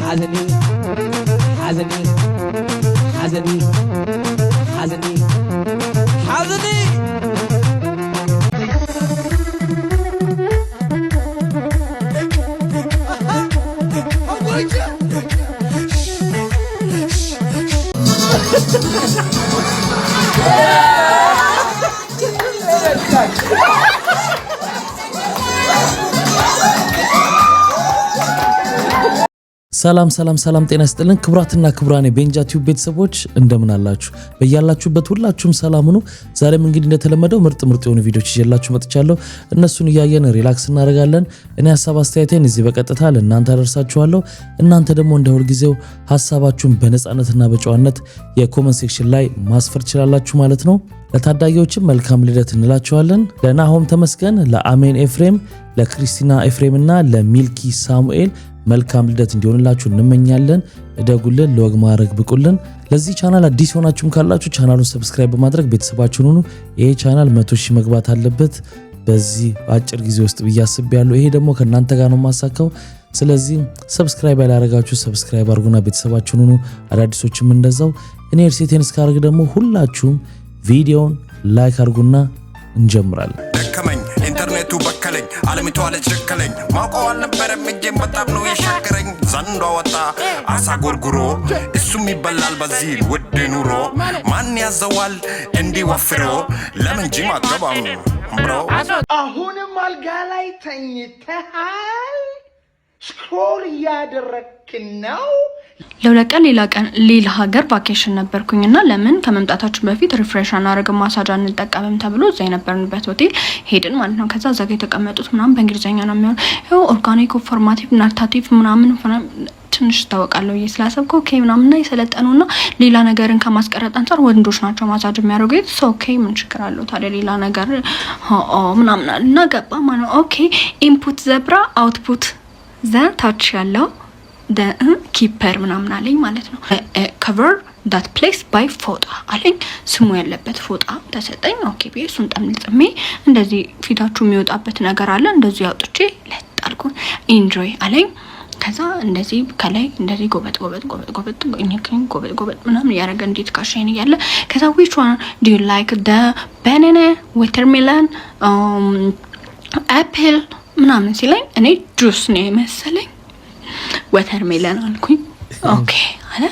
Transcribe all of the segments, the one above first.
حزني حزني حزني حزني حزني ሰላም ጤና ይስጥልን ክብራትና ክብራኔ ቤንጃ ቲዩብ ቤተሰቦች እንደምን አላችሁ? በያላችሁበት ሁላችሁም ሰላም ሁኑ። ዛሬም እንግዲህ እንደተለመደው ምርጥ የሆኑ ቪዲዮዎች ይዤላችሁ መጥቻለሁ። እነሱን እያየን ሪላክስ እናደርጋለን። እኔ ሐሳብ አስተያየቴን እዚህ በቀጥታ ለእናንተ አደርሳችኋለሁ። እናንተ ደግሞ እንደ ሁልጊዜው ሐሳባችሁን በነጻነትና በጨዋነት የኮሜንት ሴክሽን ላይ ማስፈር ትችላላችሁ ማለት ነው። ለታዳጊዎችም መልካም ልደት እንላችኋለን። ለናሆም ተመስገን፣ ለአሜን ኤፍሬም፣ ለክሪስቲና ኤፍሬምና ለሚልኪ ሳሙኤል መልካም ልደት እንዲሆንላችሁ እንመኛለን። እደጉልን፣ ለወግ ማዕረግ ብቁልን። ለዚህ ቻናል አዲስ ሆናችሁም ካላችሁ ቻናሉን ሰብስክራይብ በማድረግ ቤተሰባችሁን ሁኑ። ይሄ ቻናል 100 ሺህ መግባት አለበት በዚህ አጭር ጊዜ ውስጥ ብያስባለሁ። ይሄ ደግሞ ከናንተ ጋር ነው ማሳካው። ስለዚህ ሰብስክራይብ ያላረጋችሁ ሰብስክራይብ አድርጉና ቤተሰባችሁን ሁኑ። አዳዲሶችም እንደዛው። እኔ እርሴቴን እስካርግ ደግሞ ሁላችሁም ቪዲዮውን ላይክ አድርጉና እንጀምራለን። ደከመኝ ኢንተርኔቱ በከለኝ ዓለሚቷ ለቸከለኝ ማውቀው አልነበረም እጄም በጣም ነው የሻገረኝ። ዘንዶ ወጣ አሳ ጎርጉሮ እሱም ይበላል በዚህ ውድ ኑሮ። ማን ያዘዋል እንዲወፍሮ ለምን ጂም አትገባም ብሮ? አሁንም አልጋ ላይ ተኝተሃል፣ ስክሮል እያደረክ ነው። ለሁለት ቀን ሌላ ሀገር ቫኬሽን ነበርኩኝና ለምን ከመምጣታችን በፊት ሪፍሬሽ አናደርግም ማሳጅ አንጠቀምም ተብሎ እዛ የነበርንበት ሆቴል ሄድን ማለት ነው። ከዛ እዛ ጋር የተቀመጡት ምናምን በእንግሊዝኛ ነው የሚሆነው። ይኸው ኦርጋኒክ ፎርማቲቭ ናርታቲቭ ምናምን ትንሽ ታወቃለሁ እየስላሰብኩ ኦኬ ምናምንና የሰለጠኑና ሌላ ነገርን ከማስቀረጥ አንፃር ወንዶች ናቸው ማሳጅ የሚያደርጉት። ኦኬ ምን ችግር አለው ታዲያ ሌላ ነገር ምናምን እና ገባ ማለት ኦኬ ኢንፑት ዘብራ አውትፑት ዘ ታች ያለው ኪፐር ምናምን አለኝ ማለት ነው። cover that place by ፎጣ አለኝ፣ ስሙ ያለበት ፎጣ ተሰጠኝ። ኦኬ ቤ እሱን ጠምጥሜ እንደዚህ ፊታችሁ የሚወጣበት ነገር አለ እንደዚህ አውጥቼ ለጣልኩ ኢንጆይ አለኝ። ከዛ እንደዚህ ከላይ እንደዚህ ጎበጥ ምናምን ያረገ እንዴት ካሸኝ ያለ ከዛ which one do you like the banana watermelon apple ምናምን ሲለኝ እኔ ጁስ ነው የመሰለኝ ወተርሜለን አልኩኝ። ኦኬ አለ።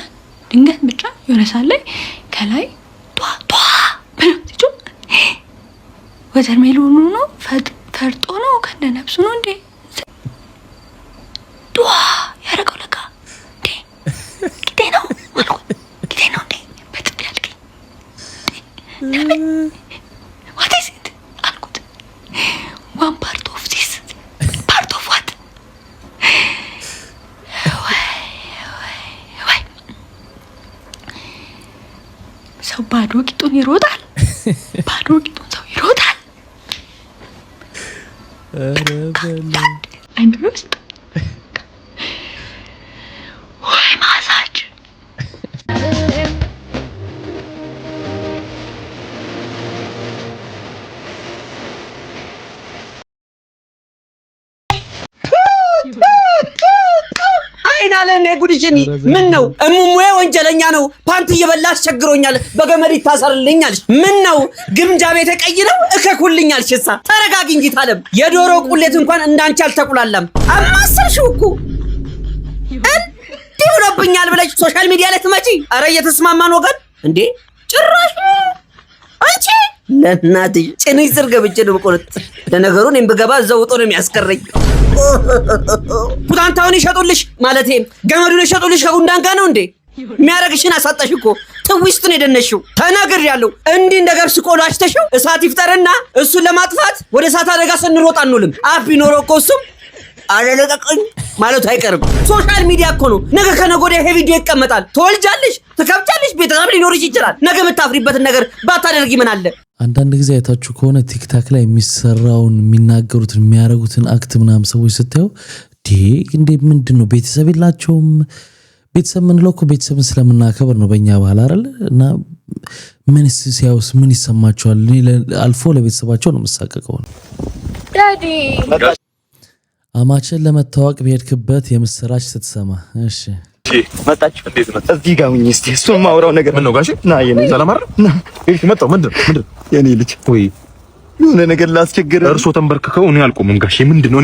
ድንገት ብቻ ይወረሳለኝ ከላይ ጧ በነፍሱ ወተርሜሎኑ ነው ፈርጦ ነው ከነነፍሱ ነው እንዴ ጧ ያረጋው ለካ እንዴ ጊዜ ነው እንዴ በጥብ ያልከኝ what is it አልኩት። one part of this part of what ሰው ባዶ ቂጡን ይሮጣል። ባዶ ቂጡን ሰው ይሮጣል። አይምሮ ውስጥ ወይ ማሳጅ አይናለኔ ጉድሽኒ ምን ነው እሙሙዬ ወንጀለኛ ነው። ፓንት እየበላ አስቸግሮኛል በገመድ ይታሰርልኛል። ምን ነው ግምጃ ቤት ተቀይረው እከኩልኛል። ሽሳ ተረጋጊ እንጂ ታለም የዶሮ ቁሌት እንኳን እንዳንቺ አልተቁላላም። አማሰርሽው እኮ እንዴ ሆነብኛል ብለሽ ሶሻል ሚዲያ ላይ ትመጪ። አረ እየተስማማን ወገን እንዴ ጭራሽ አንቺ ለናትሽ ጭንሽ ስር ገብቼ ነው ቆርጥ። ለነገሩ እኔም ብገባ እዛው ወጦ ነው የሚያስቀረኝ። ፑታንታውን ይሸጡልሽ ማለቴ ገመዱን ይሸጡልሽ ከጉንዳን ጋር ነው እንዴ የሚያረግሽን አሳጣሽ እኮ ትዊስቱን የደነሽው ተናግሬያለሁ። እንዲህ እንደ ገብስ ቆሎ አሽተሽው እሳት ይፍጠርና እሱን ለማጥፋት ወደ እሳት አደጋ ስንሮጥ አንውልም። አፍ ቢኖረው እኮ እሱም አለለቀቀኝ ማለቱ አይቀርም። ሶሻል ሚዲያ እኮ ነው። ነገ ከነገ ወዲያ ይሄ ቪዲዮ ይቀመጣል። ትወልጃለሽ፣ ትከብጃለሽ፣ ቤተሰብ ሊኖርሽ ይችላል። ነገ የምታፍሪበትን ነገር ባታደርጊ ምን አለ? አንዳንድ ጊዜ አይታችሁ ከሆነ ቲክታክ ላይ የሚሰራውን የሚናገሩትን የሚያረጉትን አክት ምናምን ሰዎች ስታዩ እንዴ ምንድነው ቤተሰብ የላቸውም? ቤተሰብ ምንለው እኮ ቤተሰብን ስለምናከብር ነው በእኛ ባህል አይደል? እና ምን ሲያዩስ ምን ይሰማቸዋል? አልፎ ለቤተሰባቸው ነው መሳቀቀው ነው። ዳዲ አማችን ለመታወቅ በሄድክበት የምስራች ስትሰማ እሺ መጣች። እንዴት ነው? እዚህ ጋር ሁኚ እስቲ። እሱን ማውራው ነገር ምን ነው ጋሼ? ና የኔ ሰላም አይደል? ና እሺ መጣሁ። ምንድን የኔ ልጅ ወይ የሆነ ነገር ላስቸግር። እርሶ ተንበርክከው እኔ አልቆምም ጋሼ። ምንድን ነው?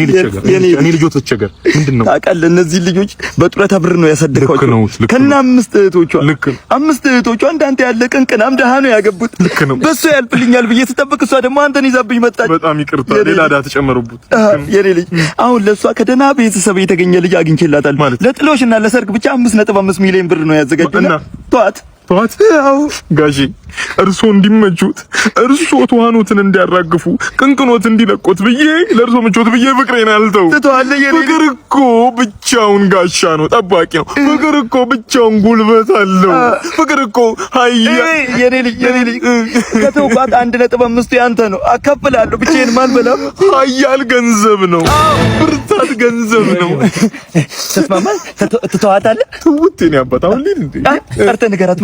እኔ ልጆት ልቸገር። ምንድን ነው? ታውቃለህ እነዚህ ልጆች በጡረታ ብር ነው ያሳደግኳቸው ከና 5 እህቶቿ። ልክ 5 እህቶቿ እንዳንተ ያለ ቅንቅናም ደሃ ነው ያገቡት። ልክ ነው። በሱ ያልፍልኛል ብዬ ስጠብቅ እሷ ደግሞ አንተን ይዛብኝ መጣች። በጣም ይቅርታ፣ ሌላ ዕዳ ተጨመሩበት። የኔ ልጅ አሁን ለሷ ከደህና ቤተሰብ የተገኘ ልጅ አግኝቼላታል። ለጥሎሽና ለሰርግ ብቻ 5.5 ሚሊዮን ብር ነው ያዘጋጁና ተዋት ያው ጋሼ እርሶ እንዲመቹት እርሶ ተዋኖትን እንዲያራግፉ ቅንቅኖት እንዲለቆት ብዬ ለእርሶ ምቾት ብዬ ፍቅሬን አልተው። ፍቅር እኮ ብቻውን ጋሻ ነው፣ ጠባቂ ነው። ፍቅር እኮ ብቻውን ጉልበት አለው። ፍቅር እኮ ሀያ የኔ ልጅ ከተውቋት 1.5 ያንተ ነው። አካፍላለሁ ብቻዬን ማልበላም። ሀያል ገንዘብ ነው፣ ብርታት ገንዘብ ነው። ተስማማል? ትተዋታለህ? ትውቴን ያባታ ሁሉ እንዴ ጠርተህ ንገራት።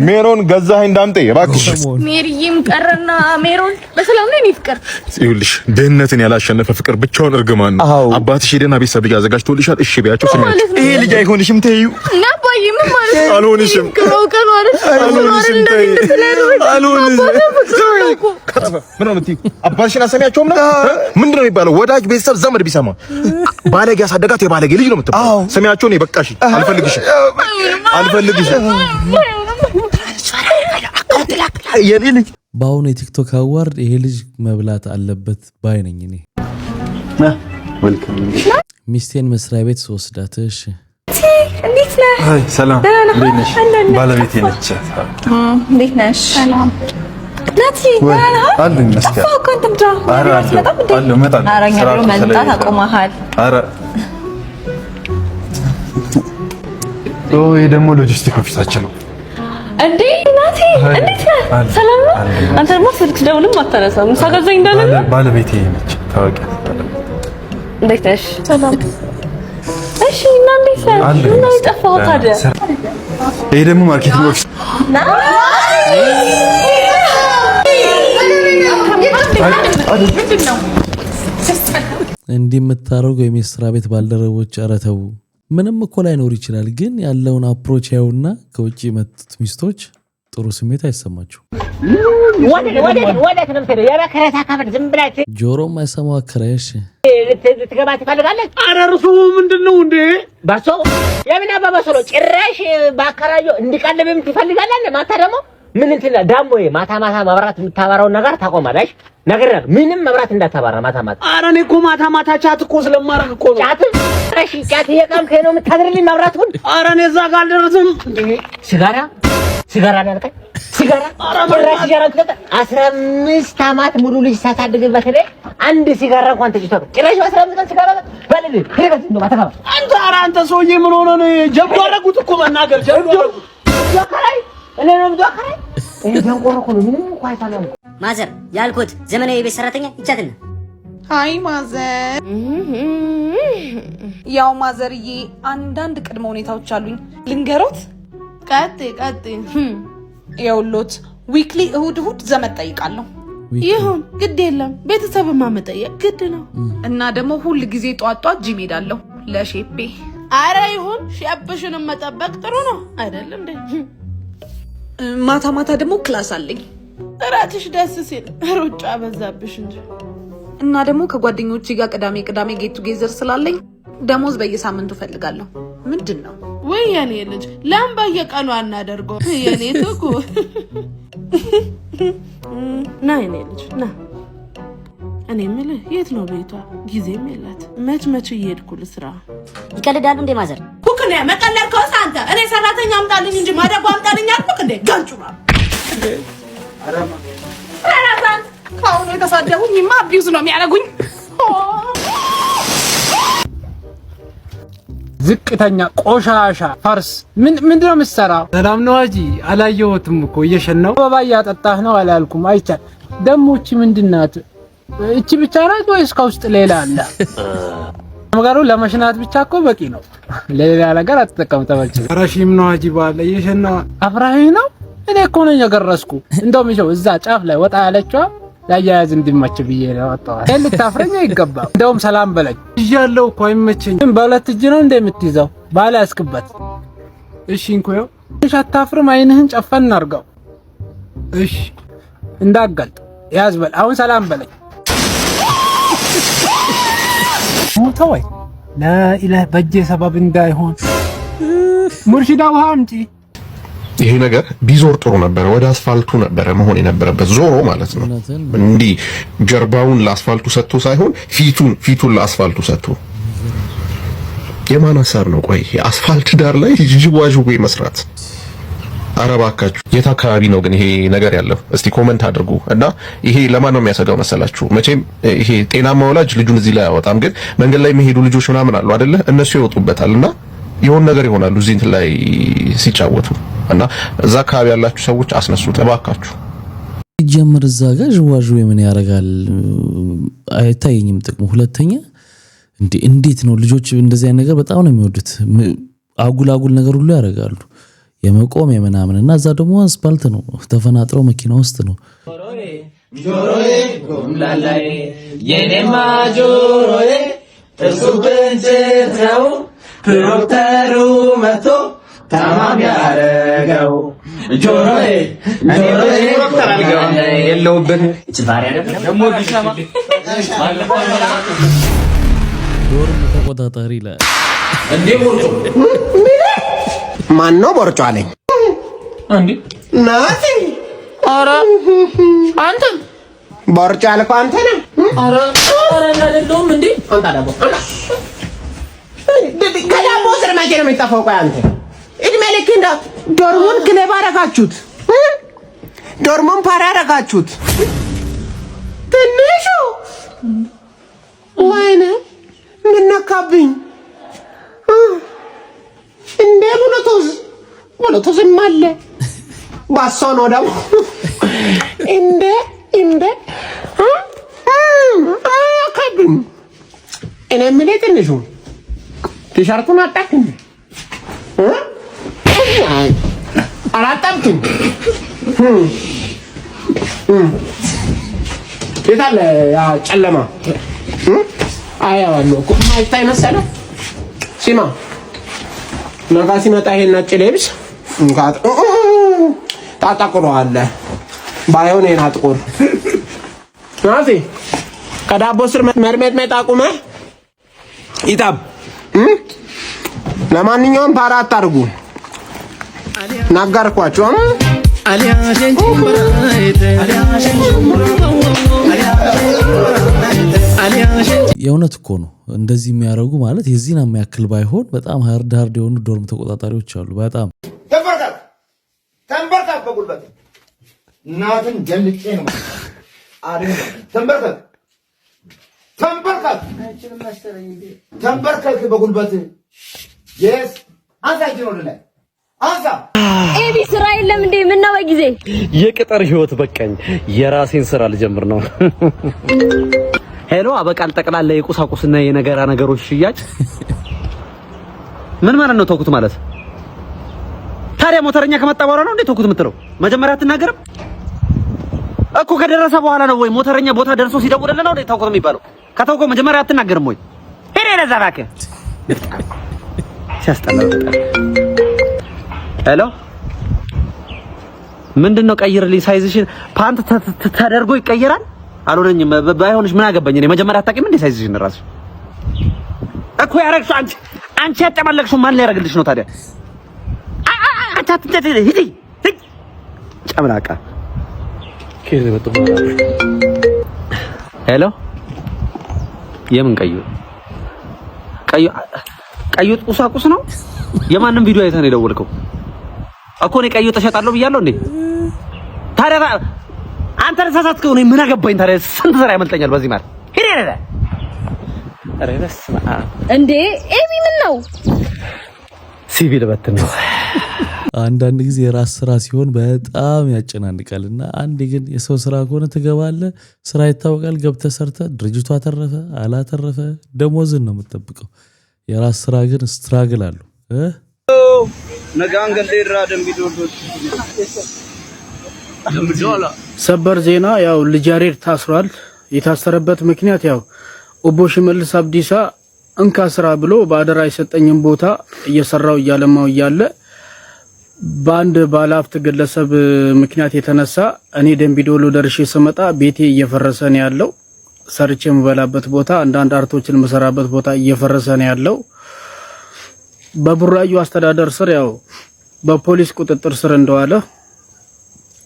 ሜሮን ገዛኸኝ እንዳምጤ እባክሽ። ሜሪዬም ቀረና ሜሮን በሰላም ነው። እኔ ፍቅር ይኸውልሽ ድህነትን ያላሸነፈ ፍቅር ብቻውን እርግማን ነው። አባትሽ ሄደና ቤተሰብ አዘጋጅቶልሻል። እሺ ቢያቸው ስሚያቸው። ይሄ ልጅ አይሆንሽም ተይው። እና አባዬ ምን ማለት ነው? አልሆንሽም አልሆንሽም ተይ አልሆንሽም። ምን ነው የምትይው? አባትሽን አሰሚያቸውም ነው። ምንድን ነው የሚባለው? ወዳጅ ቤተሰብ ዘመድ ቢሰማ ባለጌ ያሳደጋት የባለጌ ልጅ ነው የምትባለው። ስሚያቸው ነው። በቃሽ። አልፈልግሽም። የኔ ልጅ በአሁኑ የቲክቶክ አዋርድ ይሄ ልጅ መብላት አለበት ባይ ነኝ እኔ። ሚስቴን መስሪያ ቤት ስወስዳት። እሺ እንዴት ነህ? አይ ሰላም፣ እንዴት ነሽ? ባለቤቴ ነች። እንዴት ነሽ? ሰላም ናቲ አሉ ይመስገን። አሉ መምጣት አቆመሃል። ኧረ ይሄ ደግሞ ሎጂስቲክ ኦፊሳችን ነው። እንዴ ናቲ እንዴት ነህ? ሰላም ነው? አንተ ደግሞ ስልክ ደውልም አታነሳም። ሳገዘኝ እንዳለ ባለቤቴ ነች። ታውቂ እንዴት ነሽ? ሰላም። እሺ እና እንዴት ነህ? ምን ነው የጠፋኸው ታዲያ? ይሄ ደግሞ ማርኬቲንግ ኦፊስ እንዲህ የምታደርገው የመስሪያ ቤት ባልደረቦች ኧረ ተው። ምንም እኮ ላይኖር ይችላል፣ ግን ያለውን አፕሮች ያዩና ከውጭ የመጡት ሚስቶች ጥሩ ስሜት አይሰማችሁ። ጆሮም አይሰማው አከራይሽ ልትገባ ትፈልጋለች። ኧረ እርሱ ምንድን ነው እንዴ? ባሶ የምን አባባሶ ነው? ጭራሽ ባከራዮ እንዲቀልብም ትፈልጋለህ። ማታ ደግሞ ምን እንትን ዳሞ ማታ መብራት የምታበራውን ነገር ታቆማለሽ። ነገር ምንም መብራት እንዳታበራ ማታ። ኧረ እኔ እኮ ማታ ቻት እኮ ስለማረግ እኮ ነው። ጫት እየቃምከኝ ነው የምታድርልኝ መብራቱን? ኧረ እኔ እዛ ጋር አልደረስም። ሲጋራ ነው ያልከኝ? ሲጋራ 15 ዓመት ሙሉ ልጅ ሳታድግ በተለይ አንድ ሲጋራ እንኳን ተጭቷል። ጭራሽ 15 ቀን ሲጋራ በልል ሄደት ነው ማታ። አንተ ሰውዬ ምን ሆነ ነው? ጀብዱ አደረጉት እኮ መናገር ጀብዱ አከራይ እኔ ነው አከራይ። ይሄ ደንቆሮ እኮ ነው። ምንም እንኳን አይታለም። ማዘር ያልኩት ዘመናዊ የቤት ሰራተኛ ይቻትና። አይ ማዘር፣ ያው ማዘርዬ አንዳንድ ቅድመ ሁኔታዎች አሉኝ ልንገሮት። ቀጥ ይኸውልዎት ዊክሊ እሁድ ዘመድ ጠይቃለሁ። ይሁን ግድ የለም ቤተሰብማ መጠየቅ ግድ ነው። እና ደግሞ ሁል ጊዜ ጧት ጂም ሄዳለሁ ለሼፔ። አረ ይሁን ሼፕሽንም መጠበቅ ጥሩ ነው አይደል እንዴ? ማታ ደግሞ ክላስ አለኝ። እራትሽ ደስ ሲል ሩጫ በዛብሽ እንጂ። እና ደግሞ ከጓደኞቼ ጋር ቅዳሜ ጌት ቱጌዘር ስላለኝ ደሞዝ በየሳምንቱ ፈልጋለሁ። ምንድን ነው ወይ የኔ ልጅ ለምን በየቀኑ አናደርገው? የኔ ትኩ ና የኔ ልጅ ና። እኔ የምልህ የት ነው ቤቷ? ጊዜም የላት። መች እየሄድኩ ልስራ። ይቀልዳሉ እንዴ ማዘር? ኩክኔ መቀለድ ከውስጥ አንተ እኔ ሰራተኛ አምጣልኝ እንጂ ማዳባ አምጣልኝ አልኩክ እንዴ? ጋንጩራ አራዛን ካሁኑ የተሳደቡኝማ አቢዩዝ ነው የሚያደርጉኝ። ዝቅተኛ ቆሻሻ ፈርስ ምንድነው የምትሰራው? ሰላም ነው አጂ? አላየሁትም እኮ እየሸናው አበባ እያጠጣህ ነው አላልኩም? አይቻል ደሞ እቺ ምንድናት? እቺ ብቻ ናት ወይስ ከውስጥ ሌላ አለ? ነገሩ ለመሽናት ብቻ እኮ በቂ ነው። ለሌላ ነገር አትጠቀም። ተበልጭ ረሺም ነው አጂ ባለ እየሸናው አፍራሂ ነው። እኔ እኮ ነኝ የገረስኩ። እንደውም ይኸው እዛ ጫፍ ላይ ወጣ ያለችዋ ያያያዝ እንዲመች ብዬ ነው ወጣው። ልታፍረኝ አይገባም። እንደውም ሰላም በለኝ። ይያለው እኮ አይመቸኝ። በሁለት እጅ ነው እንደምትይዘው ባለ ያስክበት። እሺ እንኮዮ እሺ፣ አታፍርም? አይንህን ጨፈን አድርገው። እሺ እንዳጋልጥ ያዝ በል። አሁን ሰላም በለኝ። ሞተወይ ለኢላህ በጀ ሰበብ እንዳይሆን ሙርሺዳ ውሃ አምጪ። ይሄ ነገር ቢዞር ጥሩ ነበረ። ወደ አስፋልቱ ነበረ መሆን የነበረበት ዞሮ ማለት ነው። እንዲህ ጀርባውን ለአስፋልቱ ሰጥቶ ሳይሆን ፊቱን ለአስፋልቱ ሰጥቶ። የማን ሀሳብ ነው? ቆይ አስፋልት ዳር ላይ ጅዋጅዌ መስራት። ኧረ እባካችሁ የት አካባቢ ነው ግን ይሄ ነገር ያለው? እስቲ ኮመንት አድርጉ። እና ይሄ ለማን ነው የሚያሰጋው መሰላችሁ? መቼም ይሄ ጤናማ ወላጅ ልጁን እዚህ ላይ አያወጣም። ግን መንገድ ላይ የሚሄዱ ልጆች ምናምን አሉ አይደለ? እነሱ ይወጡበታልና የሆነ ነገር ይሆናሉ እዚህ እንትን ላይ ሲጫወቱ። እና እዛ አካባቢ ያላችሁ ሰዎች አስነሱት እባካችሁ። ጀምር እዛ ጋር ዥዋዥዌ ምን ያደርጋል አይታየኝም ጥቅሙ። ሁለተኛ እንዴት ነው ልጆች እንደዚህ አይነት ነገር በጣም ነው የሚወዱት። አጉል ነገር ሁሉ ያደርጋሉ የመቆም የምናምን እና እዛ ደግሞ አስፓልት ነው ተፈናጥረው መኪና ውስጥ ነው። ጆሮዬ ጎምላላይ የኔማ ጆሮዬ እሱ ብንጭት ነው ዶክተሩ መቶ ታማሚ ያረገው ጆሮዬ ዶክተር አልገባም የለውብን ደግሞ ቢሰማ ዶርም ተቆጣጣሪ ላይ እንዴ ቦርጮ ማን ነው ቦርጮ አለኝ እንዴ ናቲ። ኧረ አንተ ቦርጮ አልኩህ አንተ ነህ። ኧረ አይደለም እንዴ አንተ ዳቦ ከዳቦ ስር መቼ ነው የሚጠፋው? ቆይ አንተ እድሜ ልክ እንደ ዶርሙን ክለብ አደረጋችሁት፣ ዶርሙን ፓራ አደረጋችሁት። ትንሹ ወይኔ ምን ነካብኝ እንደ ብሉቱዝም አለ ባሶ ነው ደግሞ እንደ ነካብኝ። እኔ የምልህ ትንሹ ቲሸርቱን አጣክኝ አላጣብክም። የት አለ ያ ጨለማ? አያዋለሁ እኮ ማይታይ መሰለህ። ሲማ ነገ ሲመጣ ይሄን ነጭ ልብስ ታጠቁረዋለህ። ባይሆን ይሄን አጥቁር ናዚ። ከዳቦ ስር መርመጥመጥ አቁመህ ይጣብ። ለማንኛውም ፓራ አታርጉ ነገርኳችሁ። የእውነት እኮ ነው እንደዚህ የሚያደርጉ ማለት የዚህን የሚያክል ባይሆን በጣም ሃርድ የሆኑ ዶርም ተቆጣጣሪዎች አሉ። በጣም ተንበርከክ በጉልበት እናትን ገልጬ ነው አይደል? ተንበርከክ በጉልበት የስ አንሳጅ ነው ለለ አንሳ። ኤቢ ስራ የለም እንዴ? ምን ነው በጊዜ የቅጥር ህይወት በቃኝ። የራሴን ስራ ልጀምር ነው። ሄሎ አበቃል። ጠቅላላ የቁሳቁስና ነገሮች ሽያጭ ምን ማለት ነው? ተውኩት ማለት ታዲያ ሞተረኛ ከመጣ በኋላ ነው እንዴ ተውኩት የምትለው? መጀመሪያ አትናገርም እኮ ከደረሰ በኋላ ነው ወይ? ሞተረኛ ቦታ ደርሶ ሲደውልልህ ነው እንዴ ተውኩት የሚባለው? ከተውከው መጀመሪያ አትናገርም ወይ? ሄሬ ለዛ እባክህ ሲያስጠላው። ሄሎ ምንድነው? ቀይርልኝ ሳይዝሽን። ፓንት ተደርጎ ይቀየራል አልሆነኝም። ባይሆንሽ ምን አገባኝ እኔ። መጀመሪያ አታውቂም እንዴ ሳይዝሽን? ራስሽ እኮ ያረግሽው አንቺ ያጨማለቅሽው ማን ሊያረግልሽ ነው ታዲያ? አታትንተ ሂዲ ጨምላቃ ከዚህ መጥቶ ሄሎ የምን ቀዩ ቁሳቁስ ነው? የማንም ቪዲዮ አይተህ ነው የደወልከው እኮ? እኔ ቀዩ ተሸጣለሁ ብያለሁ እንዴ? ታዲያ አንተ ተሳሳትከው። እኔ ምን አገባኝ ታዲያ? ስንት ዘራ ያመልጠኛል በዚህ ማለት ሄደ ሄደ። ኧረ በስመ አብ እንዴ! ኤቢ ምን ነው ሲቪል በትን ነው። አንዳንድ ጊዜ የራስ ስራ ሲሆን በጣም ያጨናንቃልና አንዴ ግን የሰው ስራ ከሆነ ትገባለህ፣ ስራ ይታወቃል፣ ገብተህ ሰርተህ ድርጅቱ አተረፈ አላተረፈ ደሞዝን ነው የምትጠብቀው። የራስ ስራ ግን ስትራግል አለው። ሰበር ዜና ያው ልጅ ያሬድ ታስሯል። የታሰረበት ምክንያት ያው ኦቦ ሽመልስ አብዲሳ እንካ ስራ ብሎ ባደራ የሰጠኝን ቦታ እየሰራው እያለማው እያለ በአንድ ባለሀብት ግለሰብ ምክንያት የተነሳ እኔ ደምቢዶሎ ደርሼ ስመጣ ቤቴ እየፈረሰ ነው ያለው። ሰርቼ የምበላበት ቦታ አንዳንድ አርቶችን የምሰራበት ቦታ እየፈረሰ ነው ያለው። በቡራዩ አስተዳደር ስር ያው በፖሊስ ቁጥጥር ስር እንደዋለ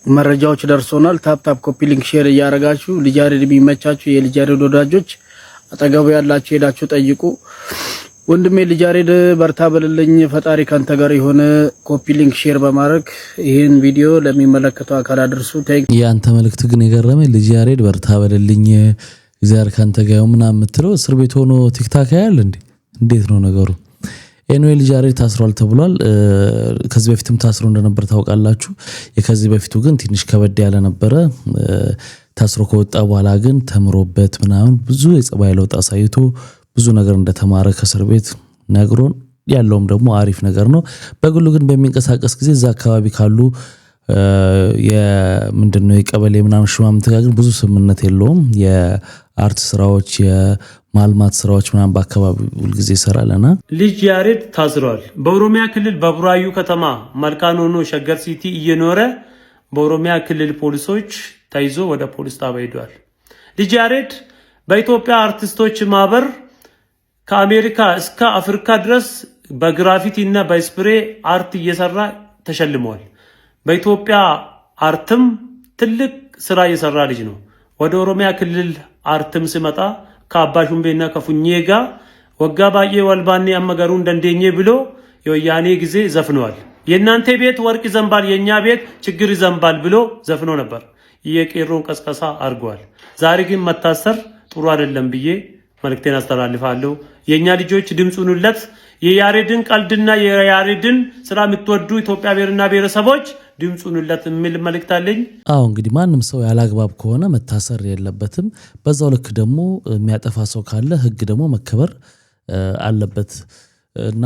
መረጃዎች ደርሶናል። ታፕ ኮፒ ሊንክ ሼር እያረጋችሁ ልጅ ያሬድ ቢመቻችሁ የልጅ ያሬድ ወዳጆች አጠገቡ ያላችሁ ሄዳችሁ ጠይቁ። ወንድሜ ልጅ ያሬድ በርታ በልልኝ፣ ፈጣሪ ካንተ ጋር የሆነ ኮፒ ሊንክ ሼር በማድረግ ይሄን ቪዲዮ ለሚመለከተው አካል አድርሱ። ያንተ መልእክት ግን የገረመኝ ልጅ ያሬድ በርታ በልልኝ እግዚአብሔር ካንተ ጋር ምናምን የምትለው እስር ቤት ሆኖ ቲክታክ ያያል እንዴ? እንዴት ነው ነገሩ? ኤንዌል ልጅ ያሬድ ታስሯል ተብሏል። ከዚህ በፊትም ታስሮ እንደነበር ታውቃላችሁ። የከዚህ በፊቱ ግን ትንሽ ከበድ ያለ ነበረ። ታስሮ ከወጣ በኋላ ግን ተምሮበት ምናምን ብዙ የጸባይ ለውጥ አሳይቶ ብዙ ነገር እንደተማረ ከእስር ቤት ነግሮን ያለውም ደግሞ አሪፍ ነገር ነው። በግሉ ግን በሚንቀሳቀስ ጊዜ እዛ አካባቢ ካሉ የምንድነው የቀበሌ ምናምን ሽማምንት ጋር ግን ብዙ ስምምነት የለውም። የአርት ስራዎች የማልማት ስራዎች ምናምን በአካባቢው ሁልጊዜ ይሰራልና ልጅ ያሬድ ታስሯል። በኦሮሚያ ክልል በቡራዩ ከተማ መልካኖኖ ሸገር ሲቲ እየኖረ በኦሮሚያ ክልል ፖሊሶች ተይዞ ወደ ፖሊስ ጣቢያ ሄዷል። ልጅ ያሬድ በኢትዮጵያ አርቲስቶች ማህበር ከአሜሪካ እስከ አፍሪካ ድረስ በግራፊቲ እና በስፕሬ አርት እየሰራ ተሸልሟል። በኢትዮጵያ አርትም ትልቅ ስራ እየሰራ ልጅ ነው። ወደ ኦሮሚያ ክልል አርትም ሲመጣ ከአባ ሹምቤና ከፉኜ ጋር ወጋ ባዬ ወልባኔ አመገሩ እንደንደኘ ብሎ የወያኔ ጊዜ ዘፍኗል። የእናንተ ቤት ወርቅ ይዘንባል የኛ ቤት ችግር ይዘንባል ብሎ ዘፍኖ ነበር። የቄሮን ቀስቀሳ አድርጓል። ዛሬ ግን መታሰር ጥሩ አይደለም ብዬ መልእክቴን አስተላልፋለሁ። የኛ ልጆች ድምጹንለት የያሬድን ቀልድና የያሬድን ስራ የምትወዱ ኢትዮጵያ ብሔርና ብሔረሰቦች ድምጹንለት የሚል መልእክት አለኝ። አዎ እንግዲህ ማንም ሰው ያላግባብ ከሆነ መታሰር የለበትም። በዛው ልክ ደግሞ የሚያጠፋ ሰው ካለ ህግ ደግሞ መከበር አለበት እና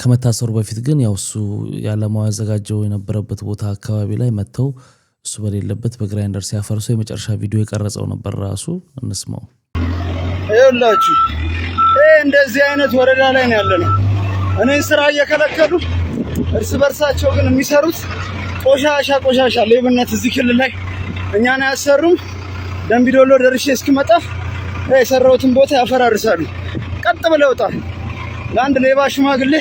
ከመታሰሩ በፊት ግን ያው እሱ ያለማው ያዘጋጀው የነበረበት ቦታ አካባቢ ላይ መተው እሱ በሌለበት በግራይንደር ሲያፈርሰው የመጨረሻ ቪዲዮ የቀረጸው ነበር። ራሱ እንስማው። ይኸውላችሁ እንደዚህ አይነት ወረዳ ላይ ነው ያለነው። እኔን ስራ እየከለከሉ እርስ በርሳቸው ግን የሚሰሩት ቆሻሻ ሌብነት እዚህ ክልል ላይ እኛን አያሰሩም። ደምቢዶሎ ደርሼ እስክመጣ የሰራሁትን ቦታ ያፈራርሳሉ። ቀጥ ብለው ወጣ። ለአንድ ሌባ ሽማግሌ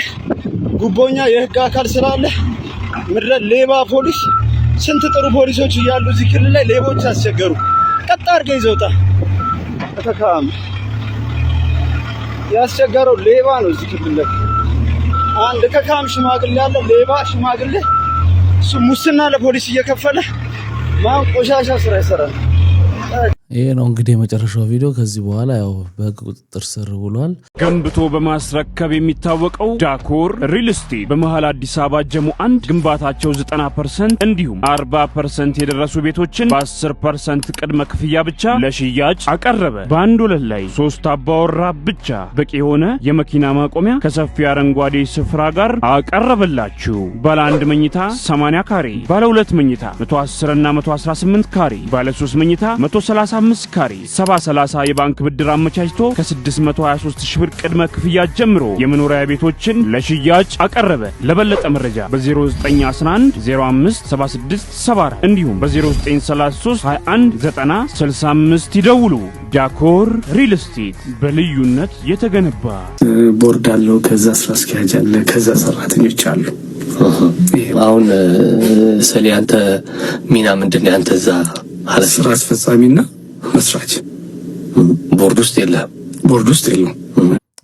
ጉቦኛ የህግ አካል ስላለ ምድረ ሌባ ፖሊስ ስንት ጥሩ ፖሊሶች እያሉ እዚህ ክልል ላይ ሌቦች አስቸገሩ። ቀጥ አድርገው ይዘውጣ ተካም ያስቸገረው ሌባ ነው። እዚህ ክልል ላይ አንድ ከካም ሽማግሌ ያለ ሌባ ሽማግሌ እሱ ሙስና ለፖሊስ እየከፈለ ማን ቆሻሻ ስራ ይሰራል። ይሄ ነው እንግዲህ የመጨረሻው ቪዲዮ። ከዚህ በኋላ ያው በህግ ቁጥጥር ስር ውሏል። ገንብቶ በማስረከብ የሚታወቀው ዳኮር ሪል ስቴት በመሃል አዲስ አበባ ጀሞ 1 ግንባታቸው 90% እንዲሁም 40% የደረሱ ቤቶችን በ10% ቅድመ ክፍያ ብቻ ለሽያጭ አቀረበ። በአንድ ወለል ላይ 3 አባወራ ብቻ በቂ የሆነ የመኪና ማቆሚያ ከሰፊ አረንጓዴ ስፍራ ጋር አቀረበላችሁ። ባለ 1 መኝታ 80 ካሬ፣ ባለ 2 መኝታ 110 እና 118 ካሬ፣ ባለ 3 መኝታ 135 ካሬ 70/30 የባንክ ብድር አመቻችቶ ከ623 ሺህ ብር ቅድመ ክፍያ ጀምሮ የመኖሪያ ቤቶችን ለሽያጭ አቀረበ። ለበለጠ መረጃ በ0911 05 7674 እንዲሁም በ0933 21 90 65 ይደውሉ። ዳኮር ሪል ስቴት በልዩነት የተገነባ ቦርድ አለው። ከዛ ስራ አስኪያጅ አለ፣ ከዛ ሰራተኞች አሉ። አሁን ሰሊ አንተ ሚና ምንድነው? አንተ እዛ ስራ አስፈጻሚና መስራች ቦርድ ውስጥ የለም። ቦርድ ውስጥ የለም።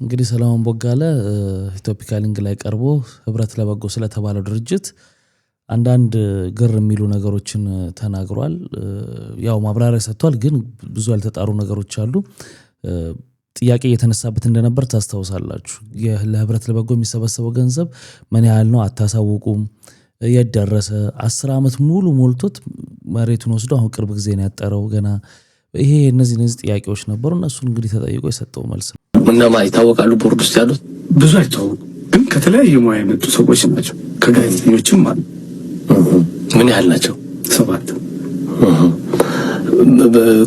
እንግዲህ ሰለሞን ቦጋለ ኢትዮፒካ ሊንክ ላይ ቀርቦ ህብረት ለበጎ ስለተባለው ድርጅት አንዳንድ ግር የሚሉ ነገሮችን ተናግሯል። ያው ማብራሪያ ሰጥቷል፣ ግን ብዙ ያልተጣሩ ነገሮች አሉ። ጥያቄ እየተነሳበት እንደነበር ታስታውሳላችሁ። ለህብረት ለበጎ የሚሰበሰበው ገንዘብ ምን ያህል ነው አታሳውቁም? የደረሰ 10 ዓመት ሙሉ ሞልቶት መሬቱን ወስዶ አሁን ቅርብ ጊዜ ነው ያጠረው ገና። ይሄ እነዚህ ጥያቄዎች ነበሩ። እነሱን እንግዲህ ተጠይቆ የሰጠው መልስ ነው። እነማ ይታወቃሉ? ቦርድ ውስጥ ያሉት ብዙ አይታወቁም፣ ግን ከተለያዩ ሙያ የመጡ ሰዎች ናቸው። ከጋዜጠኞችም አሉ። ምን ያህል ናቸው? 7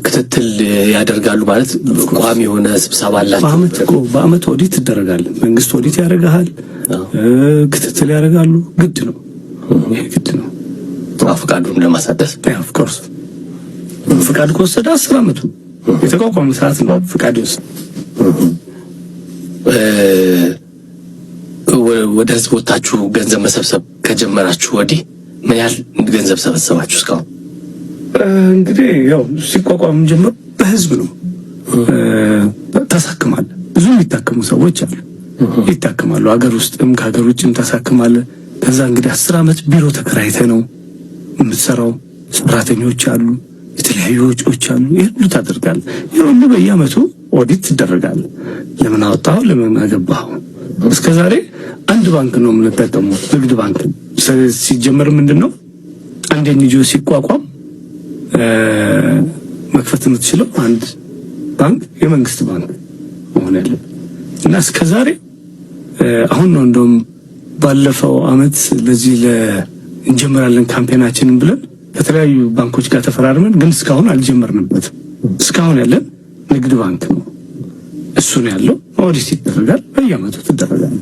ክትትል ያደርጋሉ ማለት ቋሚ የሆነ ስብሰባ አላቸው? በአመት ኦዲት ይደረጋል። መንግስት ኦዲት ያደርጋል፣ ክትትል ያደርጋሉ። ግድ ነው፣ ይሄ ግድ ነው። ፍቃዱን ለማሳደስ ኦፍ ኮርስ ፍቃድ ከወሰደ 10 አመቱ የተቋቋመ ሰዓት ነው ፍቃድ ይወስድ። ወደ ህዝብ ወጣችሁ ገንዘብ መሰብሰብ ከጀመራችሁ ወዲህ ምን ያህል ገንዘብ ሰበሰባችሁ እስካሁን? እንግዲህ ያው ሲቋቋም ጀምሮ በህዝብ ነው። ተሳክማል። ብዙ የሚታከሙ ሰዎች አሉ፣ ይታከማሉ። ሀገር ውስጥም ከሀገር ውጭም ተሳክማል። ከዛ እንግዲህ 10 አመት ቢሮ ተከራይተ ነው የምትሰራው። ሰራተኞች አሉ፣ የተለያዩ ወጪዎች አሉ። ይሄን ሁሉ ታደርጋለህ። ይሄ ሁሉ በየአመቱ ኦዲት ትደረጋል። ለምን አወጣው፣ ለምን አገባው? እስከዛሬ አንድ ባንክ ነው የምንጠቀመው፣ ንግድ ባንክ። ሲጀመር ምንድነው አንድ ኤንጂኦ ሲቋቋም መክፈት የምትችለው አንድ ባንክ የመንግስት ባንክ መሆን ያለበት እና እስከዛሬ አሁን ነው እንደውም ባለፈው አመት ለዚህ እንጀምራለን ካምፔናችንን ብለን ከተለያዩ ባንኮች ጋር ተፈራርመን ግን እስካሁን አልጀመርንበትም። እስካሁን ያለን ንግድ ባንክ ነው። እሱ ነው ያለው። ኦዲት ይደረጋል፣ በየአመቱ ትደረጋል።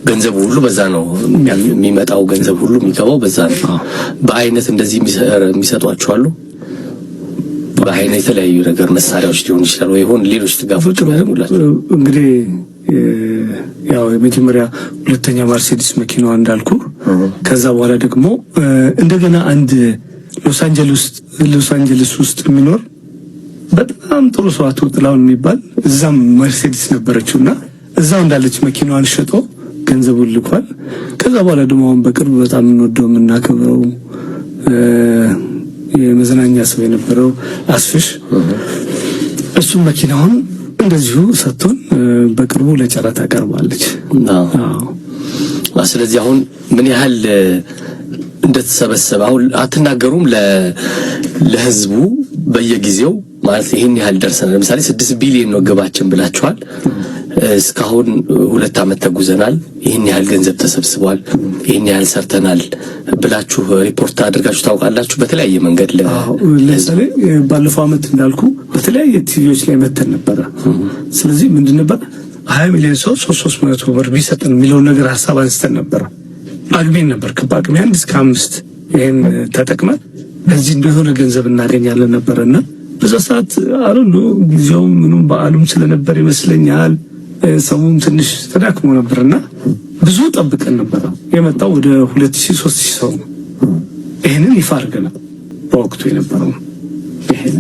ገንዘቡ ሁሉ በዛ ነው የሚመጣው። ገንዘብ ሁሉ የሚገባው በዛ ነው። በአይነት እንደዚህ የሚሰጧቸው አሉ። በአይነት የተለያዩ ነገር መሳሪያዎች ሊሆን ይችላል ወይ ሆን ሌሎች ድጋፎች ያደርጉላችሁ? እንግዲህ ያው የመጀመሪያ ሁለተኛ ማርሴዲስ መኪናዋ እንዳልኩ፣ ከዛ በኋላ ደግሞ እንደገና አንድ ሎስ አንጀለስ ውስጥ የሚኖር በጣም ጥሩ ሰው አቶ ጥላውን የሚባል እዛም መርሴዲስ ነበረችውና እዛው እንዳለች መኪናዋን ሸጦ ገንዘቡን ልኳል። ከዛ በኋላ ደግሞ አሁን በቅርብ በጣም የምንወደው የምናከብረው የመዝናኛ ሰው የነበረው አስፍሽ እሱ መኪናውን እንደዚሁ ሰጥቶን በቅርቡ ለጨረታ ቀርባለች። ስለዚህ አሁን ምን ያህል እንደተሰበሰበ አሁን አትናገሩም? ለህዝቡ በየጊዜው ማለት ይሄን ያህል ደርሰናል። ለምሳሌ 6 ቢሊዮን ነው ግባችን ብላችኋል። እስካሁን 2 አመት ተጉዘናል፣ ይሄን ያህል ገንዘብ ተሰብስቧል፣ ይሄን ያህል ሰርተናል ብላችሁ ሪፖርት አድርጋችሁ ታውቃላችሁ? በተለያየ መንገድ ለምሳሌ ባለፈው አመት እንዳልኩ በተለያየ ቲቪዎች ላይ መተን ነበረ። ስለዚህ ምንድን ነበር 20 ሚሊዮን ሰው 300 ብር ቢሰጥን የሚለው ነገር ሀሳብ አንስተን ነበር። አግሜን ነበር ከአቅሜ 1 እስከ 5 ይሄን ተጠቅመን እዚህ እንደሆነ ገንዘብ እናገኛለን ነበርና በዛ ሰዓት አሁን ጊዜው ምኑም በዓሉም ስለነበር ይመስለኛል ሰውም ትንሽ ተዳክሞ ነበርና ብዙ ጠብቀን ነበር። የመጣው ወደ 2000 3000 ሰው ነው። ይሄንን ይፋ አድርገናል በወቅቱ የነበረው። ይሄን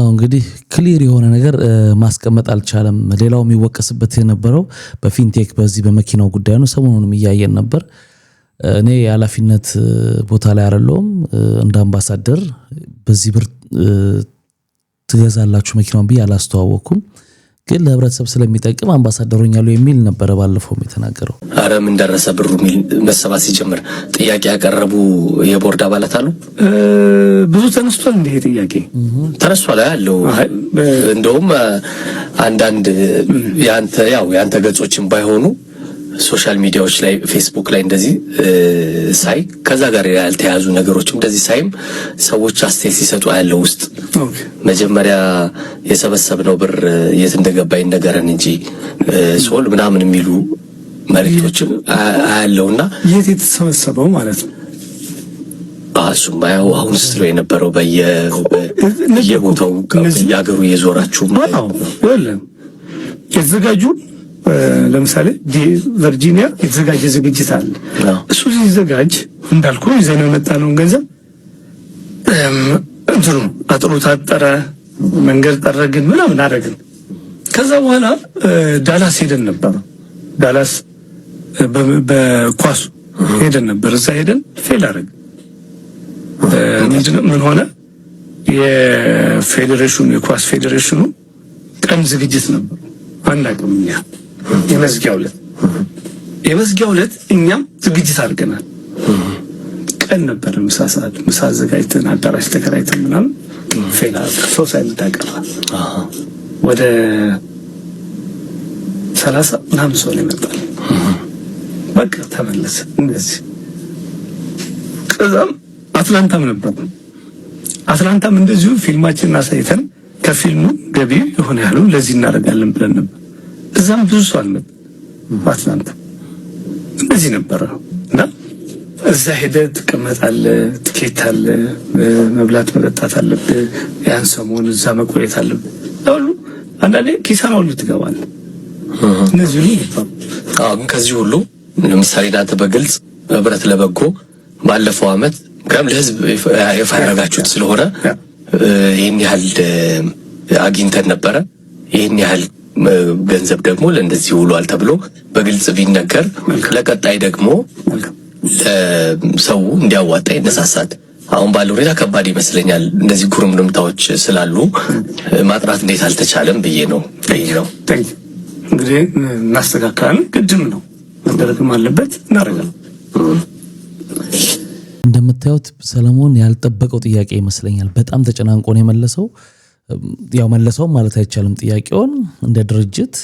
እንግዲህ ክሊር የሆነ ነገር ማስቀመጥ አልቻለም። ሌላው የሚወቀስበት የነበረው በፊንቴክ በዚህ በመኪናው ጉዳይ ነው። ሰሞኑንም እያየን ነበር። እኔ የኃላፊነት ቦታ ላይ አይደለሁም። እንደ አምባሳደር በዚህ ብር ትገዛላችሁ መኪናውን ብዬ አላስተዋወኩም፣ ግን ለህብረተሰብ ስለሚጠቅም አምባሳደሩኛሉ የሚል ነበረ ባለፈውም የተናገረው። አረ ምን ደረሰ ብሩ የሚል መሰባት ሲጀምር ጥያቄ ያቀረቡ የቦርድ አባላት አሉ። ብዙ ተነስቷል። እንደ ጥያቄ ተነስቷል ያለው እንደውም አንዳንድ ያንተ ገጾችን ባይሆኑ ሶሻል ሚዲያዎች ላይ ፌስቡክ ላይ እንደዚህ ሳይ ከዛ ጋር ያልተያዙ ነገሮችም እንደዚህ ሳይም ሰዎች አስተያየት ሲሰጡ ያለው ውስጥ መጀመሪያ የሰበሰብነው ብር የት እንደገባ ይነገረን እንጂ ሶል ምናምን የሚሉ መልእክቶችም አያለውና የት የተሰበሰበው ማለት ነው። እሱም ባያው አሁን ስትለው የነበረው በየቦታው ያገሩ እየዞራችሁ የተዘጋጁ ለምሳሌ ቨርጂኒያ የተዘጋጀ ዝግጅት አለ። እሱ ሲዘጋጅ እንዳልኩ ይዘን የመጣነውን ገንዘብ እንትኑ አጥሩ ታጠረ፣ መንገድ ጠረግን፣ ምናምን አደረግን። ከዛ በኋላ ዳላስ ሄደን ነበር። ዳላስ በኳሱ ሄደን ነበር። እዛ ሄደን ፌል አደረግን። ምንድነው ምን ሆነ? የፌዴሬሽኑ የኳስ ፌዴሬሽኑ ቀን ዝግጅት ነበር። አናውቅም። የመዝጊያው ዕለት እኛም ዝግጅት አድርገናል። ቀን ነበር፣ ምሳ ሰዓት፣ ምሳ አዘጋጅተን አዳራሽ ተከራይተን ምናምን ፌል አደረግን። ሰው ሳይመጣ ቀረ። ወደ 30 ምናምን ሰው ነው የመጣው። በቃ ተመለሰ እንደዚህ። ከዛም አትላንታም ነበር። አትላንታም እንደዚሁ ፊልማችንን አሳይተን ከፊልሙ ገቢ የሆነ ያሉ ለዚህ እናደርጋለን ብለን ነበር። እዛም ብዙ ሰው አልነበረም። አትላንታ እንደዚህ ነበረ እና እዛ ሄደህ ትቀመጣለህ፣ ትኬት አለ፣ መብላት መጠጣት አለብህ፣ ያን ሰሞን እዛ መቆየት አለብህ። ሁሉ አንዳንዴ ኪሳራ ሁሉ ትገባለህ። እነዚህ ሁሉ ግን ከዚህ ሁሉ ለምሳሌ እናንተ በግልጽ ህብረት ለበጎ ባለፈው አመት ምክንያቱም ለህዝብ ይፋ ያደረጋችሁት ስለሆነ ይህን ያህል አግኝተን ነበረ፣ ይህን ያህል ገንዘብ ደግሞ ለእንደዚህ ውሏል ተብሎ በግልጽ ቢነገር ለቀጣይ ደግሞ ለሰው እንዲያዋጣ ይነሳሳል። አሁን ባለው ሁኔታ ከባድ ይመስለኛል። እንደዚህ ጉርምርምታዎች ስላሉ ማጥራት እንዴት አልተቻለም ብዬ ነው። እንግዲህ እናስተካክላለን። ግድም ነው መደረግም አለበት፣ እናደርጋለን። እንደምታዩት ሰለሞን ያልጠበቀው ጥያቄ ይመስለኛል። በጣም ተጨናንቆ ነው የመለሰው። ያው መለሰው ማለት አይቻልም። ጥያቄውን እንደ ድርጅት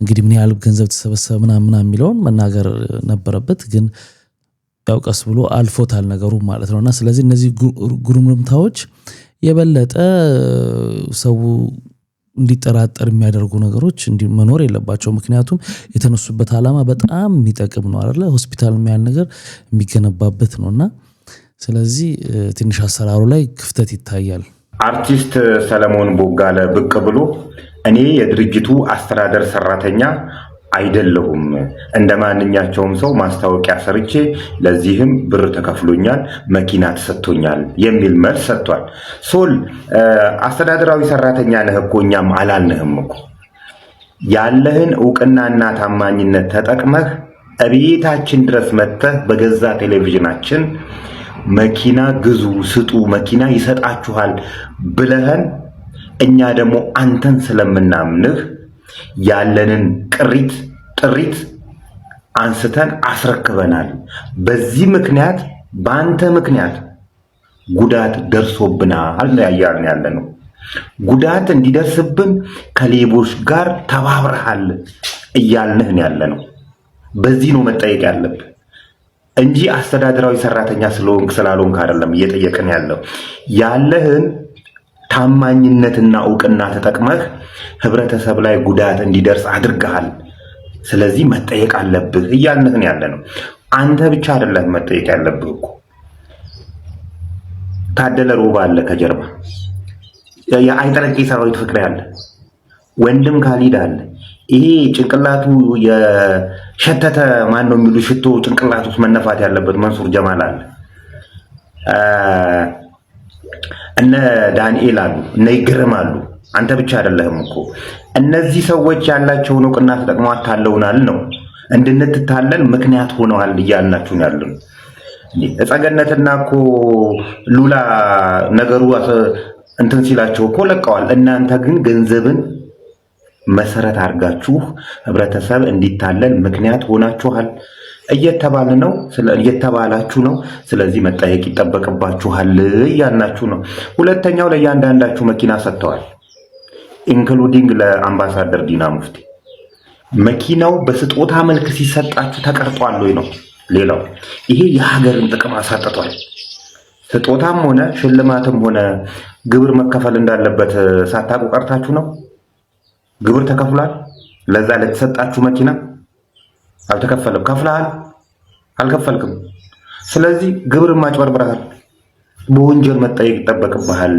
እንግዲህ ምን ያህል ገንዘብ ተሰበሰበ ምናምን የሚለውን መናገር ነበረበት፣ ግን ያው ቀስ ብሎ አልፎታል ነገሩ ማለት ነውና ስለዚህ እነዚህ ጉርምርምታዎች የበለጠ ሰው እንዲጠራጠር የሚያደርጉ ነገሮች መኖር የለባቸው። ምክንያቱም የተነሱበት ዓላማ በጣም የሚጠቅም ነው አይደለ? ሆስፒታል የሚያል ነገር የሚገነባበት ነውና ስለዚህ ትንሽ አሰራሩ ላይ ክፍተት ይታያል። አርቲስት ሰለሞን ቦጋለ ብቅ ብሎ እኔ የድርጅቱ አስተዳደር ሰራተኛ አይደለሁም፣ እንደማንኛቸውም ሰው ማስታወቂያ ሰርቼ ለዚህም ብር ተከፍሎኛል፣ መኪና ተሰጥቶኛል የሚል መልስ ሰጥቷል። ሶል አስተዳደራዊ ሰራተኛ ነህ እኮ እኛም አላልንህም እኮ። ያለህን እውቅናና ታማኝነት ተጠቅመህ እቤታችን ድረስ መጥተህ በገዛ ቴሌቪዥናችን መኪና ግዙ፣ ስጡ፣ መኪና ይሰጣችኋል ብለህን እኛ ደግሞ አንተን ስለምናምንህ ያለንን ጥሪት አንስተን አስረክበናል። በዚህ ምክንያት በአንተ ምክንያት ጉዳት ደርሶብናል ያለነው። ጉዳት እንዲደርስብን ከሌቦች ጋር ተባብረሃል እያልንህን ያለነው። በዚህ ነው መጠየቅ ያለብህ እንጂ አስተዳደራዊ ሰራተኛ ስላልሆንክ አይደለም እየጠየቅን ያለው። ያለህን ታማኝነትና እውቅና ተጠቅመህ ህብረተሰብ ላይ ጉዳት እንዲደርስ አድርገሃል። ስለዚህ መጠየቅ አለብህ እያልንህን ያለነው። አንተ ብቻ አይደለም መጠየቅ ያለብህ እኮ። ታደለ ሮባ አለ ከጀርባ፣ የአይጠረቄ ሰራዊት ፍቅር ያለ ወንድም ካሊድ አለ። ይሄ ጭንቅላቱ የሸተተ ማን ነው የሚሉ ሽቶ ጭንቅላቱ ውስጥ መነፋት ያለበት መንሱር ጀማል አለ። እነ ዳንኤል አሉ፣ እነ ይግርም አሉ። አንተ ብቻ አይደለህም እኮ። እነዚህ ሰዎች ያላቸውን እውቅና ተጠቅመው አታለውናል ነው እንድንትታለን ምክንያት ሆነዋል እያልናችሁ ያለው። እጸገነትና እኮ ሉላ ነገሩ እንትን ሲላቸው እኮ ለቀዋል። እናንተ ግን ገንዘብን መሰረት አድርጋችሁ ህብረተሰብ እንዲታለል ምክንያት ሆናችኋል እየተባለ ነው፣ እየተባላችሁ ነው። ስለዚህ መጠየቅ ይጠበቅባችኋል እያልናችሁ ነው። ሁለተኛው ለእያንዳንዳችሁ መኪና ሰጥተዋል፣ ኢንክሉዲንግ ለአምባሳደር ዲና ሙፍቲ። መኪናው በስጦታ መልክ ሲሰጣችሁ ተቀርጧል ወይ ነው ሌላው። ይሄ የሀገርን ጥቅም አሳጥቷል። ስጦታም ሆነ ሽልማትም ሆነ ግብር መከፈል እንዳለበት ሳታውቁ ቀርታችሁ ነው። ግብር ተከፍሏል ለዛ ለተሰጣችሁ መኪና? አልተከፈለም። ከፍለሃል? አልከፈልክም። ስለዚህ ግብር ማጭበርብረሃል፣ በወንጀል መጠየቅ ይጠበቅብሃል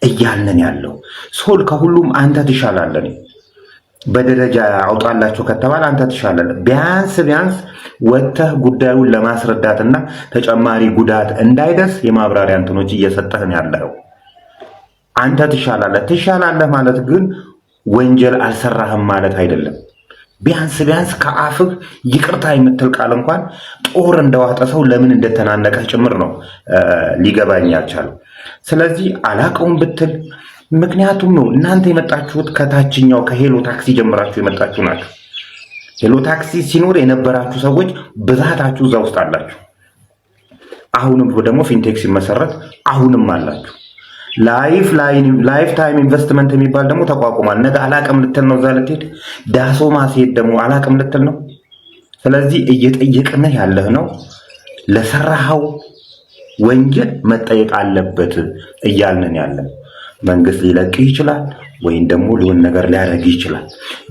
እያልን ያለው። ሶል ከሁሉም አንተ ትሻላለህ። በደረጃ አውጣላችሁ ከተባለ አንተ ትሻላለህ። ቢያንስ ወጥተህ ጉዳዩን ለማስረዳትና ተጨማሪ ጉዳት እንዳይደርስ የማብራሪያ እንትኖች እየሰጠህን ያለው አንተ ትሻላለህ። ትሻላለህ ማለት ግን ወንጀል አልሰራህም ማለት አይደለም። ቢያንስ ከአፍህ ይቅርታ የምትል ቃል እንኳን ጦር እንደዋጠ ሰው ለምን እንደተናነቀህ ጭምር ነው ሊገባኝ ያልቻለው። ስለዚህ አላቀውም ብትል ምክንያቱም ነው እናንተ የመጣችሁት ከታችኛው ከሄሎ ታክሲ ጀምራችሁ የመጣችሁ ናችሁ። ሄሎ ታክሲ ሲኖር የነበራችሁ ሰዎች ብዛታችሁ እዛ ውስጥ አላችሁ። አሁንም ደግሞ ፊንቴክ ሲመሰረት አሁንም አላችሁ። ላይፍ ታይም ኢንቨስትመንት የሚባል ደግሞ ተቋቁሟል። ነገ አላቅም ልትል ነው እዛ ልትሄድ። ዳሶ ማስሄድ ደግሞ አላቅም ልትል ነው። ስለዚህ እየጠየቅንህ ያለህ ነው ለሰራኸው ወንጀል መጠየቅ አለበት እያልን ያለን። መንግስት ሊለቅህ ይችላል ወይም ደግሞ ሊሆን ነገር ሊያደርግ ይችላል።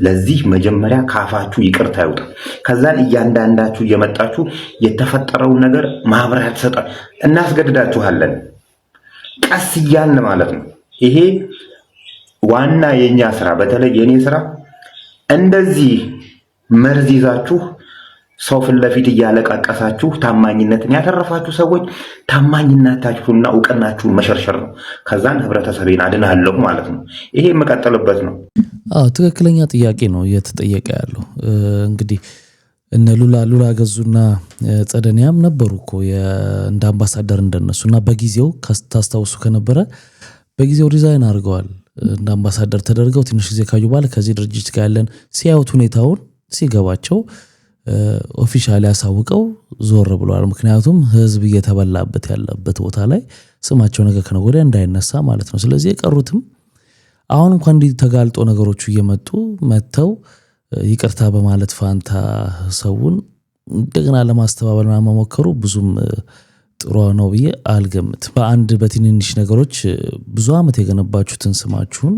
ለዚህ መጀመሪያ ካፋችሁ ይቅርታ ይውጣ። ከዛን እያንዳንዳችሁ እየመጣችሁ የተፈጠረውን ነገር ማብራሪያ ተሰጣ እናስገድዳችኋለን። ቀስ እያልን ማለት ነው። ይሄ ዋና የኛ ስራ፣ በተለይ የኔ ስራ እንደዚህ መርዝ ይዛችሁ ሰው ፊት ለፊት እያለቃቀሳችሁ ታማኝነትን ያተረፋችሁ ሰዎች ታማኝነታችሁና እውቅናችሁን መሸርሸር ነው። ከዛን ህብረተሰቤን አድናለሁ ማለት ነው። ይሄ የምቀጥልበት ነው። ትክክለኛ ጥያቄ ነው እየተጠየቀ ያለው። እንግዲህ እነ ሉላ ገዙና ጸደኒያም ነበሩ እኮ እንደ አምባሳደር እንደነሱና በጊዜው ታስታውሱ ከነበረ በጊዜው ሪዛይን አድርገዋል። እንደ አምባሳደር ተደርገው ትንሽ ጊዜ ካዩ በኋላ ከዚህ ድርጅት ጋር ያለን ሲያዩት ሁኔታውን ሲገባቸው ኦፊሻሊ ያሳውቀው ዞር ብለዋል። ምክንያቱም ህዝብ እየተበላበት ያለበት ቦታ ላይ ስማቸው ነገ ከነገ ወዲያ እንዳይነሳ ማለት ነው። ስለዚህ የቀሩትም አሁን እንኳን እንዲህ ተጋልጦ ነገሮቹ እየመጡ መተው ይቅርታ በማለት ፋንታ ሰውን እንደገና ለማስተባበል መሞከሩ ብዙም ጥሩ ነው ብዬ አልገምትም። በአንድ በትንንሽ ነገሮች ብዙ ዓመት የገነባችሁትን ስማችሁን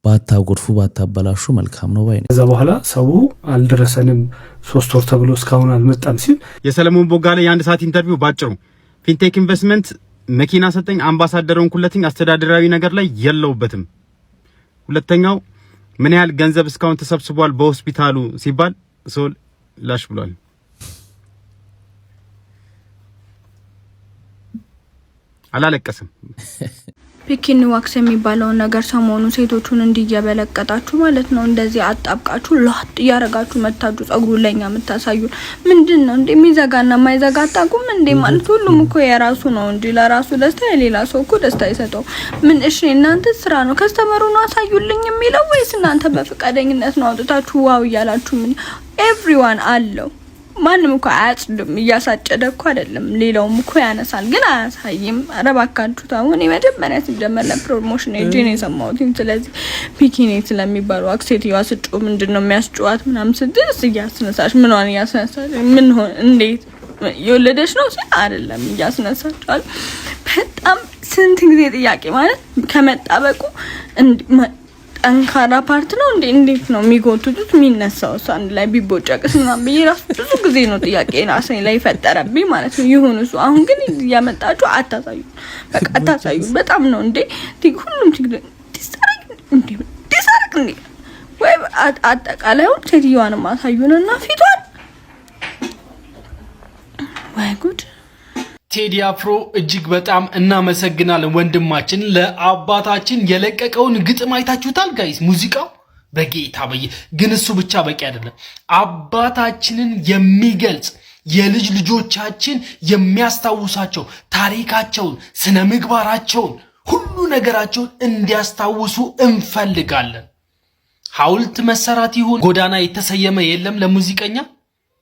ባታጎድፉ ባታበላሹ መልካም ነው ባይ ነኝ። ከዛ በኋላ ሰው አልደረሰንም 3 ወር ተብሎ እስካሁን አልመጣም ሲል የሰለሞን ቦጋለ የአንድ ሰዓት ኢንተርቪው ባጭሩ ፊንቴክ ኢንቨስትመንት መኪና ሰጠኝ፣ አምባሳደሩን ኩለትኝ፣ አስተዳደራዊ ነገር ላይ የለውበትም። ሁለተኛው ምን ያህል ገንዘብ እስካሁን ተሰብስቧል በሆስፒታሉ ሲባል ሶል ላሽ ብሏል። አላለቀስም። ፒኪኒ ዋክስ የሚባለውን ነገር ሰሞኑ ሴቶቹን እንዲየበለቀጣችሁ ማለት ነው እንደዚህ አጣብቃችሁ ላጥ ያረጋችሁ መታችሁ ጸጉሩ ለኛ የምታሳዩ ምንድነው እንዴ? የሚዘጋና የማይዘጋ አጣቁም እንዴ? ማለት ሁሉም እኮ የራሱ ነው እንጂ ለራሱ ደስታ የሌላ ሰው እኮ ደስታ ይሰጠው። ምን እሺ እናንተ ስራ ነው ከስተመሩ ነው አሳዩልኝ የሚለው ወይስ እናንተ በፈቃደኝነት ነው አውጥታችሁ ዋው እያላችሁ? ምን ኤቭሪዋን አለው። ማንም እኮ አያጽድም እያሳጨደ እኮ አይደለም። ሌላውም እኮ ያነሳል ግን አያሳይም። አረባካችሁ ታውን የመጀመሪያ ሲጀመር ለፕሮሞሽን ኤጀንሲ ነው የሰማሁት። ስለዚህ ፒኪኒ ስለሚባለው አክሴቲዋ ስጮ ምንድነው የሚያስጨዋት ምናምን ስድስ እያስነሳሽ ምንዋን እያስነሳሽ ምን ሆነ እንዴት የወለደሽ ነው ሲል አይደለም እያስነሳሻል። በጣም ስንት ጊዜ ጥያቄ ማለት ከመጣበቁ ጠንካራ ፓርት ነው እንዴ? እንዴት ነው የሚጎቱት የሚነሳው? አንድ ላይ ቢቦጨቅስ ምናምን ብዬ ራሱ ብዙ ጊዜ ነው ጥያቄ ራሴ ላይ ፈጠረብኝ ማለት ነው። ይሁን እሱ አሁን ግን ያመጣችሁ አታሳዩ፣ በቃ አታሳዩ። በጣም ነው እንዴ ሁሉም ዲስታርክ እንዴ ወይ አጠቃላዩን ሴትዮዋንም አሳዩንና ፊቷን ወይ ጉድ። ቴዲ አፍሮ እጅግ በጣም እናመሰግናለን ወንድማችን። ለአባታችን የለቀቀውን ግጥም አይታችሁታል ጋይስ? ሙዚቃው በጌታ ግን እሱ ብቻ በቂ አይደለም። አባታችንን የሚገልጽ የልጅ ልጆቻችን የሚያስታውሳቸው ታሪካቸውን፣ ስነ ምግባራቸውን፣ ሁሉ ነገራቸውን እንዲያስታውሱ እንፈልጋለን። ሐውልት መሰራት ይሁን ጎዳና የተሰየመ የለም ለሙዚቀኛ።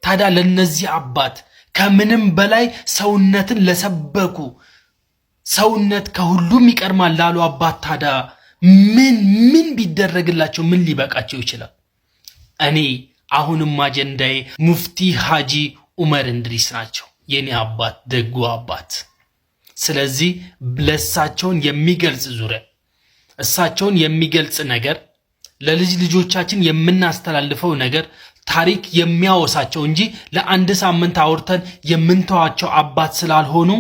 ታዲያ ለነዚህ አባት ከምንም በላይ ሰውነትን ለሰበኩ ሰውነት ከሁሉም ይቀርማል ላሉ አባት ታዲያ ምን ቢደረግላቸው ምን ሊበቃቸው ይችላል? እኔ አሁንም አጀንዳዬ ሙፍቲ ሐጂ ዑመር እንድሪስ ናቸው፣ የኔ አባት፣ ደጉ አባት። ስለዚህ ለእሳቸውን የሚገልጽ ዙሪያ እሳቸውን የሚገልጽ ነገር ለልጅ ልጆቻችን የምናስተላልፈው ነገር ታሪክ የሚያወሳቸው እንጂ ለአንድ ሳምንት አውርተን የምንተዋቸው አባት ስላልሆኑ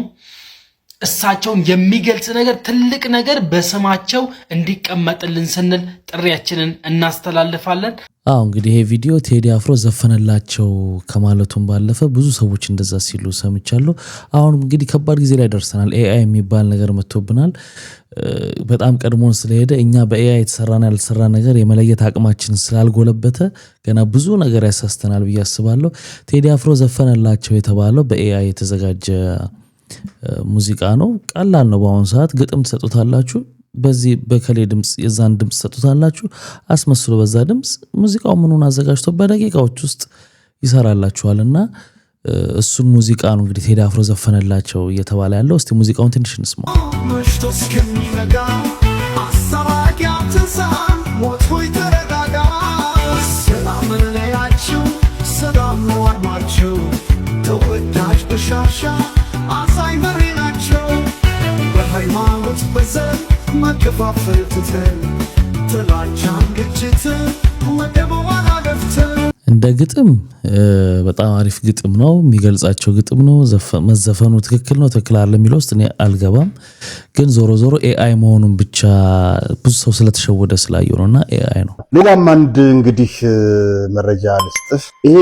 እሳቸውን የሚገልጽ ነገር ትልቅ ነገር በስማቸው እንዲቀመጥልን ስንል ጥሪያችንን እናስተላልፋለን። እንግዲህ ይሄ ቪዲዮ ቴዲ አፍሮ ዘፈነላቸው ከማለቱም ባለፈ ብዙ ሰዎች እንደዛ ሲሉ ሰምቻለሁ። አሁን እንግዲህ ከባድ ጊዜ ላይ ደርሰናል። ኤአይ የሚባል ነገር መጥቶብናል። በጣም ቀድሞን ስለሄደ እኛ በኤአይ የተሰራና ያልተሰራ ነገር የመለየት አቅማችን ስላልጎለበተ ገና ብዙ ነገር ያሳስተናል ብዬ አስባለሁ። ቴዲ አፍሮ ዘፈነላቸው የተባለው በኤአይ የተዘጋጀ ሙዚቃ ነው። ቀላል ነው። በአሁኑ ሰዓት ግጥም ትሰጡታላችሁ፣ በዚህ በከሌ ድምጽ የዛን ድምጽ ትሰጡታላችሁ፣ አስመስሎ በዛ ድምጽ ሙዚቃው ምኑን አዘጋጅቶ በደቂቃዎች ውስጥ ይሰራላችኋልና እሱን ሙዚቃ ነው እንግዲህ ቴዲ አፍሮ ዘፈነላቸው እየተባለ ያለው። እስቲ ሙዚቃውን ትንሽ እንስማ። አሳይ መሪ ናቸው በሃይማኖት በዘር መከፋፈል ትተን ጥላቻን ግጭትን ወደ በኋላ ገፍተን እንደ ግጥም በጣም አሪፍ ግጥም ነው የሚገልጻቸው ግጥም ነው መዘፈኑ ትክክል ነው ትክክል አይደለም የሚለው ውስጥ እኔ አልገባም ግን ዞሮ ዞሮ ኤአይ መሆኑን ብቻ ብዙ ሰው ስለተሸወደ ስላየው ነውና ኤአይ ነው ሌላም አንድ እንግዲህ መረጃ ልስጥህ ይሄ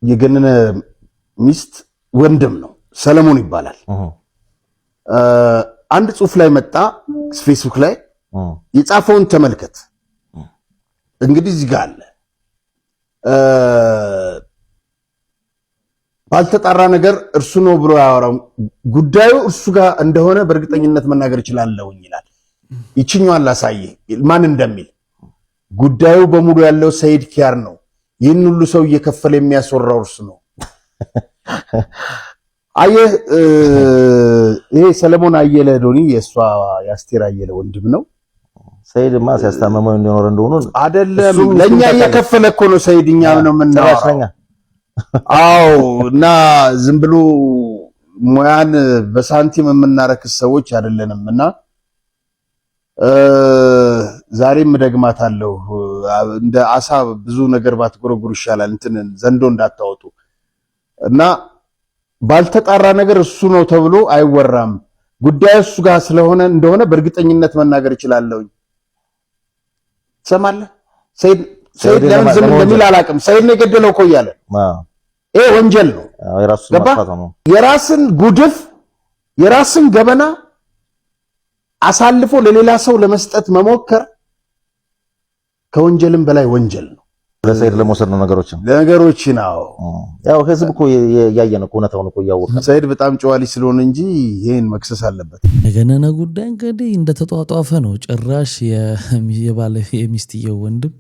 የገነነ ሚስት ወንድም ነው ሰለሞን ይባላል አንድ ጽሁፍ ላይ መጣ ፌስቡክ ላይ የጻፈውን ተመልከት እንግዲህ እዚህ ጋር አለ ባልተጣራ ነገር እርሱ ነው ብሎ ያወራው ጉዳዩ እርሱ ጋር እንደሆነ በእርግጠኝነት መናገር ይችላልው ይላል ይችኛዋን ላሳየ ማን እንደሚል ጉዳዩ በሙሉ ያለው ሰይድ ኪያር ነው ይህን ሁሉ ሰው እየከፈለ የሚያስወራው እርሱ ነው አየህ ይሄ ሰለሞን አየለ ዶኒ የሷ ያስቴር አየለ ወንድም ነው ሰይድማ ሲያስታመመው እንደኖር እንደሆነ አይደለም ለኛ እየከፈለ እኮ ነው ሰይድኛ ነው ምናወራው አው እና ዝም ብሎ ሙያን በሳንቲም የምናረክስ ሰዎች አይደለንምና ዛሬም ደግማታለሁ እንደ አሳ ብዙ ነገር ባትጎረጉሩ ይሻላል እንትን ዘንዶ እንዳታወጡ እና ባልተጣራ ነገር እሱ ነው ተብሎ አይወራም ጉዳዩ እሱ ጋር ስለሆነ እንደሆነ በእርግጠኝነት መናገር ይችላልው ሰማለ ሰይድ ለምን ዝም እንደሚል አላቅም ሰይድ ነው የገደለው እኮ ይያለ ይሄ ወንጀል ነው የራሱ ማጥፋት ነው የራስን ጉድፍ የራስን ገበና አሳልፎ ለሌላ ሰው ለመስጠት መሞከር ከወንጀልም በላይ ወንጀል ነው ለሰይድ ለመውሰድ ነው ነገሮች ነው ያው ህዝብ እኮ ያያየነው እውነታውን እኮ ያወቀ ሰይድ በጣም ጨዋሊ ስለሆነ እንጂ ይሄን መክሰስ አለበት የገነነ ጉዳይ እንግዲህ እንደተጧጧፈ ነው ጭራሽ የባለ የሚስትየው ወንድም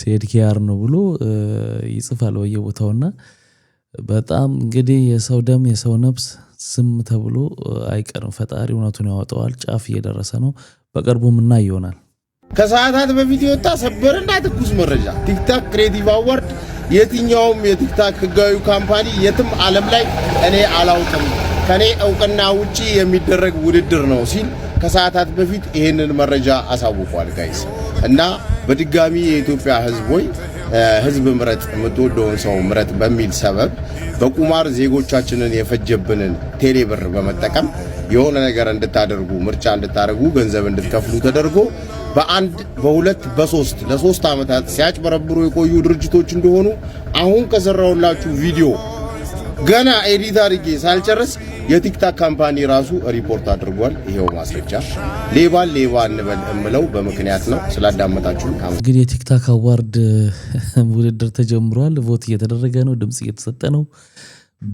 ሰይድ ኪያር ነው ብሎ ይጽፋል በየቦታውና በጣም እንግዲህ የሰው ደም የሰው ነፍስ ዝም ተብሎ አይቀርም ፈጣሪ እውነቱን ያወጣዋል ጫፍ እየደረሰ ነው በቅርቡም እና ይሆናል ከሰዓታት በፊት የወጣ ሰበርና ትኩስ መረጃ ቲክታክ ክሬቲቭ አዋርድ የትኛውም የቲክታክ ህጋዊ ካምፓኒ የትም ዓለም ላይ እኔ አላውቅም ከኔ እውቅና ውጪ የሚደረግ ውድድር ነው ሲል ከሰዓታት በፊት ይሄንን መረጃ አሳውቋል ጋይስ እና በድጋሚ የኢትዮጵያ ህዝቦች ህዝብ ምረጥ የምትወደውን ሰው ምረጥ በሚል ሰበብ በቁማር ዜጎቻችንን የፈጀብንን ቴሌብር በመጠቀም የሆነ ነገር እንድታደርጉ ምርጫ እንድታደርጉ ገንዘብ እንድትከፍሉ ተደርጎ በአንድ በሁለት በሶስት ለሶስት አመታት ሲያጭበረብሩ የቆዩ ድርጅቶች እንደሆኑ አሁን ከሰራውላችሁ ቪዲዮ ገና ኤዲት አድርጌ ሳልጨርስ የቲክታክ ካምፓኒ ራሱ ሪፖርት አድርጓል ይሄው ማስረጃ ሌባ እንበል እምለው በመክንያት ነው ስላዳመጣችሁ እንግዲህ የቲክታክ አዋርድ ውድድር ተጀምሯል ቮት እየተደረገ ነው ድምጽ እየተሰጠ ነው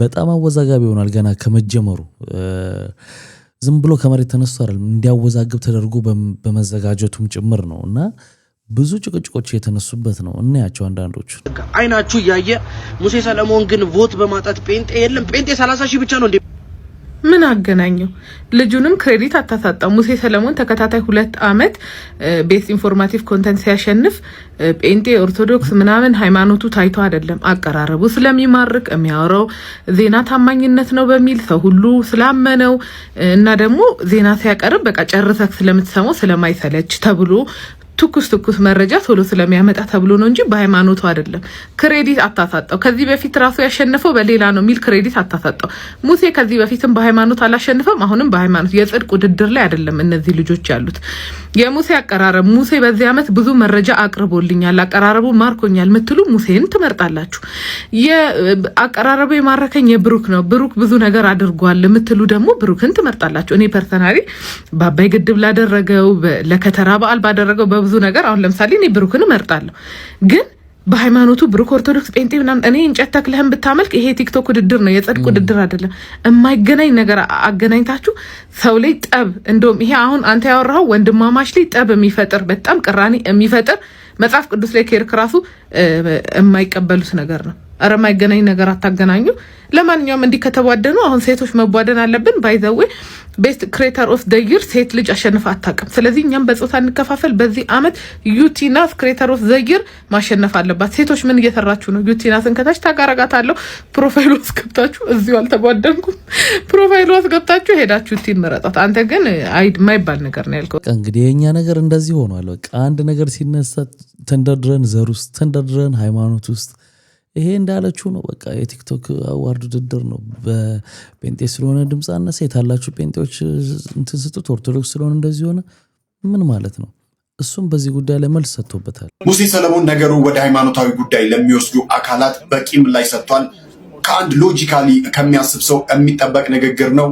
በጣም አወዛጋቢ ሆኗል ገና ከመጀመሩ ዝም ብሎ ከመሬት ተነስቶ አይደለም እንዲያወዛግብ ተደርጎ በመዘጋጀቱም ጭምር ነውና ብዙ ጭቅጭቆች የተነሱበት ነው እናያቸው አንዳንዶቹ አይናችሁ ያየ ሙሴ ሰለሞን ግን ቮት በማጣት ጴንጤ የለም ጴንጤ 30,000 ብቻ ነው እንዴ ምን አገናኘው ልጁንም ክሬዲት አታሳጣው ሙሴ ሰለሞን ተከታታይ 2 አመት ቤስ ኢንፎርማቲቭ ኮንተንት ሲያሸንፍ ጴንጤ ኦርቶዶክስ ምናምን ሃይማኖቱ ታይቶ አይደለም አቀራረቡ ስለሚማርክ የሚያወራው ዜና ታማኝነት ነው በሚል ሰው ሁሉ ስላመነው እና ደግሞ ዜና ሲያቀርብ በቃ ጨርሰክ ስለምትሰማው ስለማይሰለች ተብሎ ትኩስ መረጃ ቶሎ ስለሚያመጣ ተብሎ ነው እንጂ በሃይማኖቱ አይደለም ክሬዲት አታሳጣው ከዚህ በፊት ራሱ ያሸነፈው በሌላ ነው ሚል ክሬዲት አታሳጣው ሙሴ ከዚህ በፊትም በሃይማኖት አላሸነፈም አሁንም በሃይማኖት የጽድቅ ውድድር ላይ አይደለም እነዚህ ልጆች ያሉት የሙሴ አቀራረብ ሙሴ በዚህ አመት ብዙ መረጃ አቅርቦልኛል አቀራረቡ ማርኮኛል ምትሉ ሙሴን ትመርጣላችሁ የአቀራረቡ የማረከኝ የብሩክ ነው ብሩክ ብዙ ነገር አድርጓል ምትሉ ደግሞ ብሩክን ትመርጣላችሁ እኔ ፐርሰናሊ ባባይ ግድብ ላደረገው ለከተራ በዓል ባደረገው ብዙ ነገር አሁን ለምሳሌ እኔ ብሩክን እመርጣለሁ ግን በሃይማኖቱ ብሩክ ኦርቶዶክስ ጴንጤ ምናምን እኔ እንጨት ተክለህን ብታመልክ ይሄ ቲክቶክ ውድድር ነው የጽድቅ ውድድር አይደለም የማይገናኝ ነገር አገናኝታችሁ ሰው ላይ ጠብ እንደውም ይሄ አሁን አንተ ያወራው ወንድማማች ላይ ጠብ የሚፈጥር በጣም ቅራኔ የሚፈጥር መጽሐፍ ቅዱስ ላይ ከርክ ራሱ የማይቀበሉት ነገር ነው ኧረ የማይገናኝ ነገር አታገናኙ። ለማንኛውም እንዲህ ከተቧደኑ አሁን ሴቶች መቧደን አለብን። ባይ ዘ ዌይ ቤስት ክሬተር ኦፍ ዘ ይር ሴት ልጅ አሸንፋ አታውቅም። ስለዚህ እኛም በጾታ እንከፋፈል። በዚህ አመት ዩቲናስ ክሬተር ኦፍ ዘ ይር ማሸነፍ አለባት። ሴቶች ምን እየሰራችሁ ነው? ዩቲናስን ከታች ታጋረጋታለሁ። ፕሮፋይሉ አስገብታችሁ እዚሁ አልተቧደንኩም። ፕሮፋይሉ አስገብታችሁ ሄዳችሁ ዩቲን መረጣት። አንተ ግን የማይባል ነገር ነው ያልከው። እንግዲህ የኛ ነገር እንደዚህ ሆኗል። በቃ አንድ ነገር ሲነሳ ተንደርድረን ዘር ውስጥ ተንደርድረን ሃይማኖት ውስጥ ይሄ እንዳለችው ነው። በቃ የቲክቶክ አዋርድ ውድድር ነው። በጴንጤ ስለሆነ ድምጽ አነሰ የታላችሁ ጴንጤዎች እንትን ስጡት፣ ኦርቶዶክስ ስለሆነ እንደዚህ ሆነ ምን ማለት ነው? እሱም በዚህ ጉዳይ ላይ መልስ ሰጥቶበታል። ሙሴ ሰለሞን ነገሩ ወደ ሃይማኖታዊ ጉዳይ ለሚወስዱ አካላት በቂ ምላሽ ሰጥቷል። ከአንድ ሎጂካሊ ከሚያስብ ሰው የሚጠበቅ ንግግር ነው።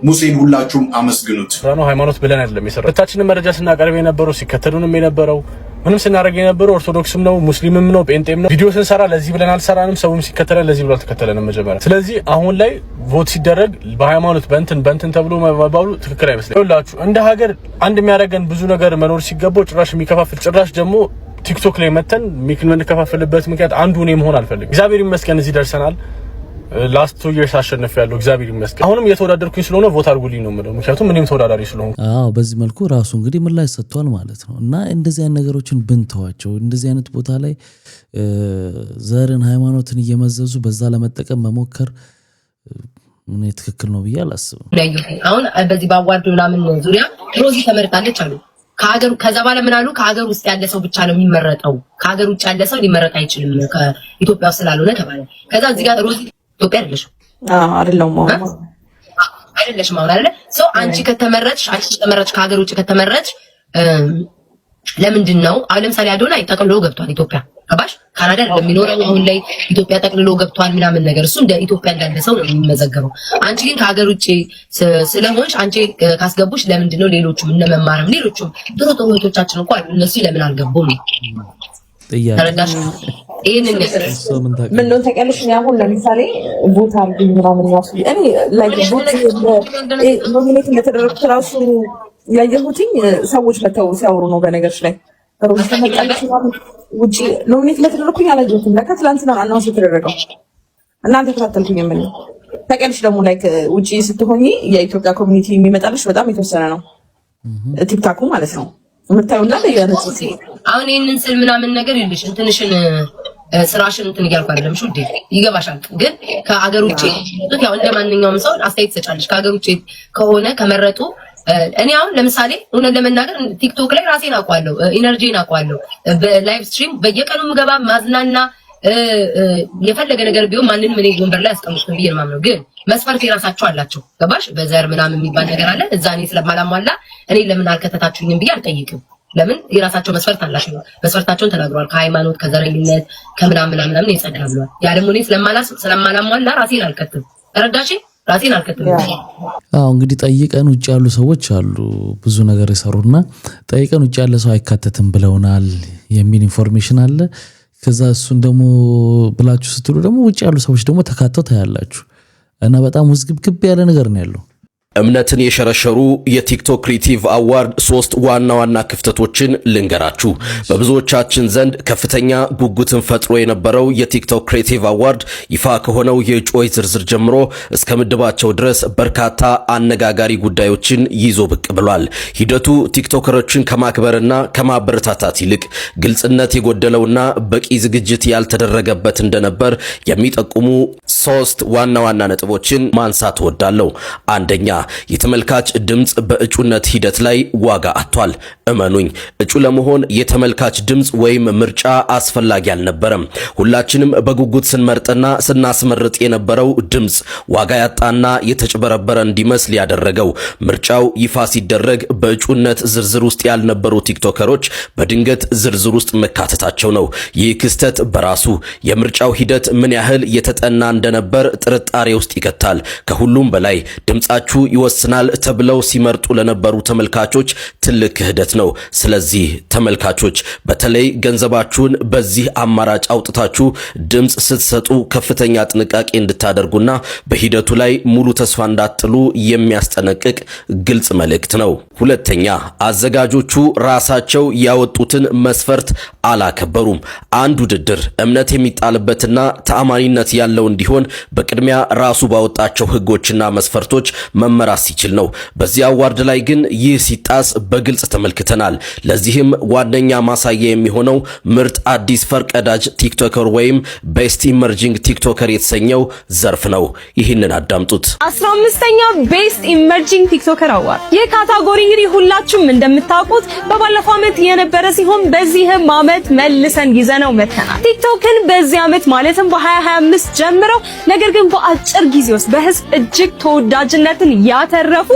ሙሴን ሁላችሁም አመስግኑት። ሃይማኖት ብለን አይደለም የሰራው። ሁለታችንም መረጃ ስናቀርብ የነበረው ሲከተሉንም የነበረው ምንም ስናደርግ የነበረው ኦርቶዶክስም ነው ሙስሊምም ነው ጴንጤም ነው። ቪዲዮ ስንሰራ ለዚህ ብለን አልሰራንም። ሰውም ሲከተለን ለዚህ ብሎ አልተከተለንም መጀመሪያ። ስለዚህ አሁን ላይ ቮት ሲደረግ በሃይማኖት በእንትን ተብሎ መባባሉ ትክክል አይመስለኝም። ይኸውላችሁ እንደ ሀገር አንድ የሚያደርገን ብዙ ነገር መኖር ሲገባው ጭራሽ የሚከፋፍል ጭራሽ ደግሞ ቲክቶክ ላይ መተን የምንከፋፍልበት ምክንያት አንዱ እኔ መሆን አልፈልግም። እግዚአብሔር ይመስገን እዚህ ደርሰናል። ላስት 2 years አሸንፌያለሁ። እግዚአብሔር ይመስገን። አሁንም እየተወዳደርኩኝ ስለሆነ ቮት አድርጉልኝ ነው የምለው፣ ምክንያቱም እኔም ተወዳዳሪ ስለሆንኩ። በዚህ መልኩ ራሱ እንግዲህ ምላሽ ሰጥቷል ማለት ነው። እና እንደዚህ አይነት ነገሮችን ብንተዋቸው፣ እንደዚህ አይነት ቦታ ላይ ዘርን ሃይማኖትን እየመዘዙ በዛ ለመጠቀም መሞከር ምን ትክክል ነው ብዬ አላስብም። አሁን በዚህ ባዋርድ ምናምን ዙሪያ ሮዚ ተመርጣለች አሉ ከሀገሩ። ከዛ በኋላ ምን አሉ? ከሀገር ውስጥ ያለ ሰው ብቻ ነው የሚመረጠው፣ ከሀገር ውጭ ያለ ሰው ሊመረጥ አይችልም ከኢትዮጵያ ውስጥ ስላልሆነ ተባለ። ከዛ እዚህ ጋር ሮዚ ኢትዮጵያ አይደለሽም አይደለሽም አሁን አይደለ ሰው አንቺ ከተመረጥሽ ከሀገር ውጭ ከተመረጥሽ ለምንድን ነው? አሁን ለምሳሌ አዶናይ ጠቅልሎ ገብቷል ኢትዮጵያ ገባሽ? ካናዳ አይደለም የሚኖረው አሁን ላይ ኢትዮጵያ ጠቅልሎ ገብቷል ምናምን ነገር እሱ እንደ ኢትዮጵያ እንዳለ ሰው ነው የሚመዘገበው። አንቺ ግን ከሀገር ውጭ ስለሆንሽ አንቺ ካስገቡሽ ለምንድን ነው ሌሎቹም እነ መማርም ሌሎቹም ጥሩ እህቶቻችን እንኳን እነሱ ለምን አልገቡም? ተረዳሽ? ይሄንን ምን ነው ተቀልሽ ነው አሁን ለምሳሌ ቦታ አድርጉኝ ምናምን ያሱ እኔ ላይ ቦት ኖሚኔት እንደተደረጉት ራሱ ያየሁትኝ ሰዎች መተው ሲያወሩ ነው። በነገርሽ ላይ ሮዝ ተመጣጣች ውጪ ኖሚኔት እንደተደረኩኝ አላየሁትም። ለካ ትላንትና አናውንስ የተደረገው እናንተ ተከታተልኩኝ። ምን ተቀልሽ ደግሞ ላይ ውጪ ስትሆኚ የኢትዮጵያ ኮሚኒቲ የሚመጣልሽ በጣም የተወሰነ ነው። ቲክታኩ ማለት ነው ምታዩና ለያነጽ አሁን ይሄንን ስል ምናምን ነገር ይልሽ እንትንሽን ስራሽን እንትን እያልኩ አይደለም። ሹዴ ይገባሻል። ግን ከአገር ውጪ ያው እንደማንኛውም ሰው አስተያየት ትሰጫለሽ። ከአገር ውጪ ከሆነ ከመረጡ እኔ አሁን ለምሳሌ እውነት ለመናገር ቲክቶክ ላይ ራሴን አውቀዋለሁ፣ ኢነርጂን አውቀዋለሁ። በላይቭ ስትሪም በየቀኑ ምገባ ማዝናና የፈለገ ነገር ቢሆን ማንንም እኔ ወንበር ላይ አስቀምጥኩኝ ብዬ ነው የማምነው። ግን መስፈርት የራሳቸው አላቸው ገባሽ? በዘር ምናምን የሚባል ነገር አለ። እዛ እኔ ስለማላሟላ እኔ ለምን አልከተታችሁኝም ብዬ አልጠይቅም። ለምን የራሳቸው መስፈርት አላቸው። መስፈርታቸውን ተናግረዋል። ከሃይማኖት ከዘረኝነት ከምናምን ምናምን ይጸዳሉ። ያ ደግሞ እኔ ስለማላሟላ ራሴን አልከትም። ተረዳሽ? ራሴን አልከትም። እንግዲህ ጠይቀን ውጭ ያሉ ሰዎች አሉ ብዙ ነገር የሰሩና ጠይቀን ውጭ ያለ ሰው አይካተትም ብለውናል የሚል ኢንፎርሜሽን አለ። ከዛ እሱን ደግሞ ብላችሁ ስትሉ ደግሞ ውጭ ያሉ ሰዎች ደግሞ ተካተው ታያላችሁ እና በጣም ውዝግብግብ ያለ ነገር ነው ያለው። እምነትን የሸረሸሩ የቲክቶክ ክሪኤቲቭ አዋርድ 3 ዋና ዋና ክፍተቶችን ልንገራችሁ። በብዙዎቻችን ዘንድ ከፍተኛ ጉጉትን ፈጥሮ የነበረው የቲክቶክ ክሪኤቲቭ አዋርድ ይፋ ከሆነው የእጩዎች ዝርዝር ጀምሮ እስከ ምድባቸው ድረስ በርካታ አነጋጋሪ ጉዳዮችን ይዞ ብቅ ብሏል። ሂደቱ ቲክቶከሮችን ከማክበርና ከማበረታታት ይልቅ ግልጽነት የጎደለውና በቂ ዝግጅት ያልተደረገበት እንደነበር የሚጠቁሙ 3 ዋና ዋና ነጥቦችን ማንሳት እወዳለሁ። አንደኛ፣ የተመልካች ድምጽ በእጩነት ሂደት ላይ ዋጋ አጥቷል። እመኑኝ፣ እጩ ለመሆን የተመልካች ድምጽ ወይም ምርጫ አስፈላጊ አልነበረም። ሁላችንም በጉጉት ስንመርጥና ስናስመርጥ የነበረው ድምጽ ዋጋ ያጣና የተጭበረበረ እንዲመስል ያደረገው ምርጫው ይፋ ሲደረግ በእጩነት ዝርዝር ውስጥ ያልነበሩ ቲክቶከሮች በድንገት ዝርዝር ውስጥ መካተታቸው ነው። ይህ ክስተት በራሱ የምርጫው ሂደት ምን ያህል የተጠና እንደነበር ጥርጣሬ ውስጥ ይከታል። ከሁሉም በላይ ድምጻችሁ ይወስናል ተብለው ሲመርጡ ለነበሩ ተመልካቾች ትልቅ ክህደት ነው። ስለዚህ ተመልካቾች በተለይ ገንዘባችሁን በዚህ አማራጭ አውጥታችሁ ድምጽ ስትሰጡ ከፍተኛ ጥንቃቄ እንድታደርጉና በሂደቱ ላይ ሙሉ ተስፋ እንዳትጥሉ የሚያስጠነቅቅ ግልጽ መልእክት ነው። ሁለተኛ፣ አዘጋጆቹ ራሳቸው ያወጡትን መስፈርት አላከበሩም። አንድ ውድድር እምነት የሚጣልበትና ተአማኒነት ያለው እንዲሆን በቅድሚያ ራሱ ባወጣቸው ህጎችና መስፈርቶች መመራት ሲችል ነው። በዚህ አዋርድ ላይ ግን ይህ ሲጣስ በግልጽ ተመልክተናል። ለዚህም ዋነኛ ማሳያ የሚሆነው ምርጥ አዲስ ፈርቀዳጅ ቲክቶከር ወይም ቤስት ኢመርጂንግ ቲክቶከር የተሰኘው ዘርፍ ነው። ይህንን አዳምጡት። 15ኛ ቤስት ኢመርጂንግ ቲክቶከር አዋርድ። ይህ ካታጎሪ እንግዲህ ሁላችሁም እንደምታውቁት በባለፈው ዓመት የነበረ ሲሆን በዚህም ዓመት መልሰን ይዘነው መተናል። ቲክቶክን በዚህ ዓመት ማለትም በ2025 ጀምረው ነገር ግን በአጭር ጊዜ ውስጥ በህዝብ እጅግ ተወዳጅነትን ያተረፉ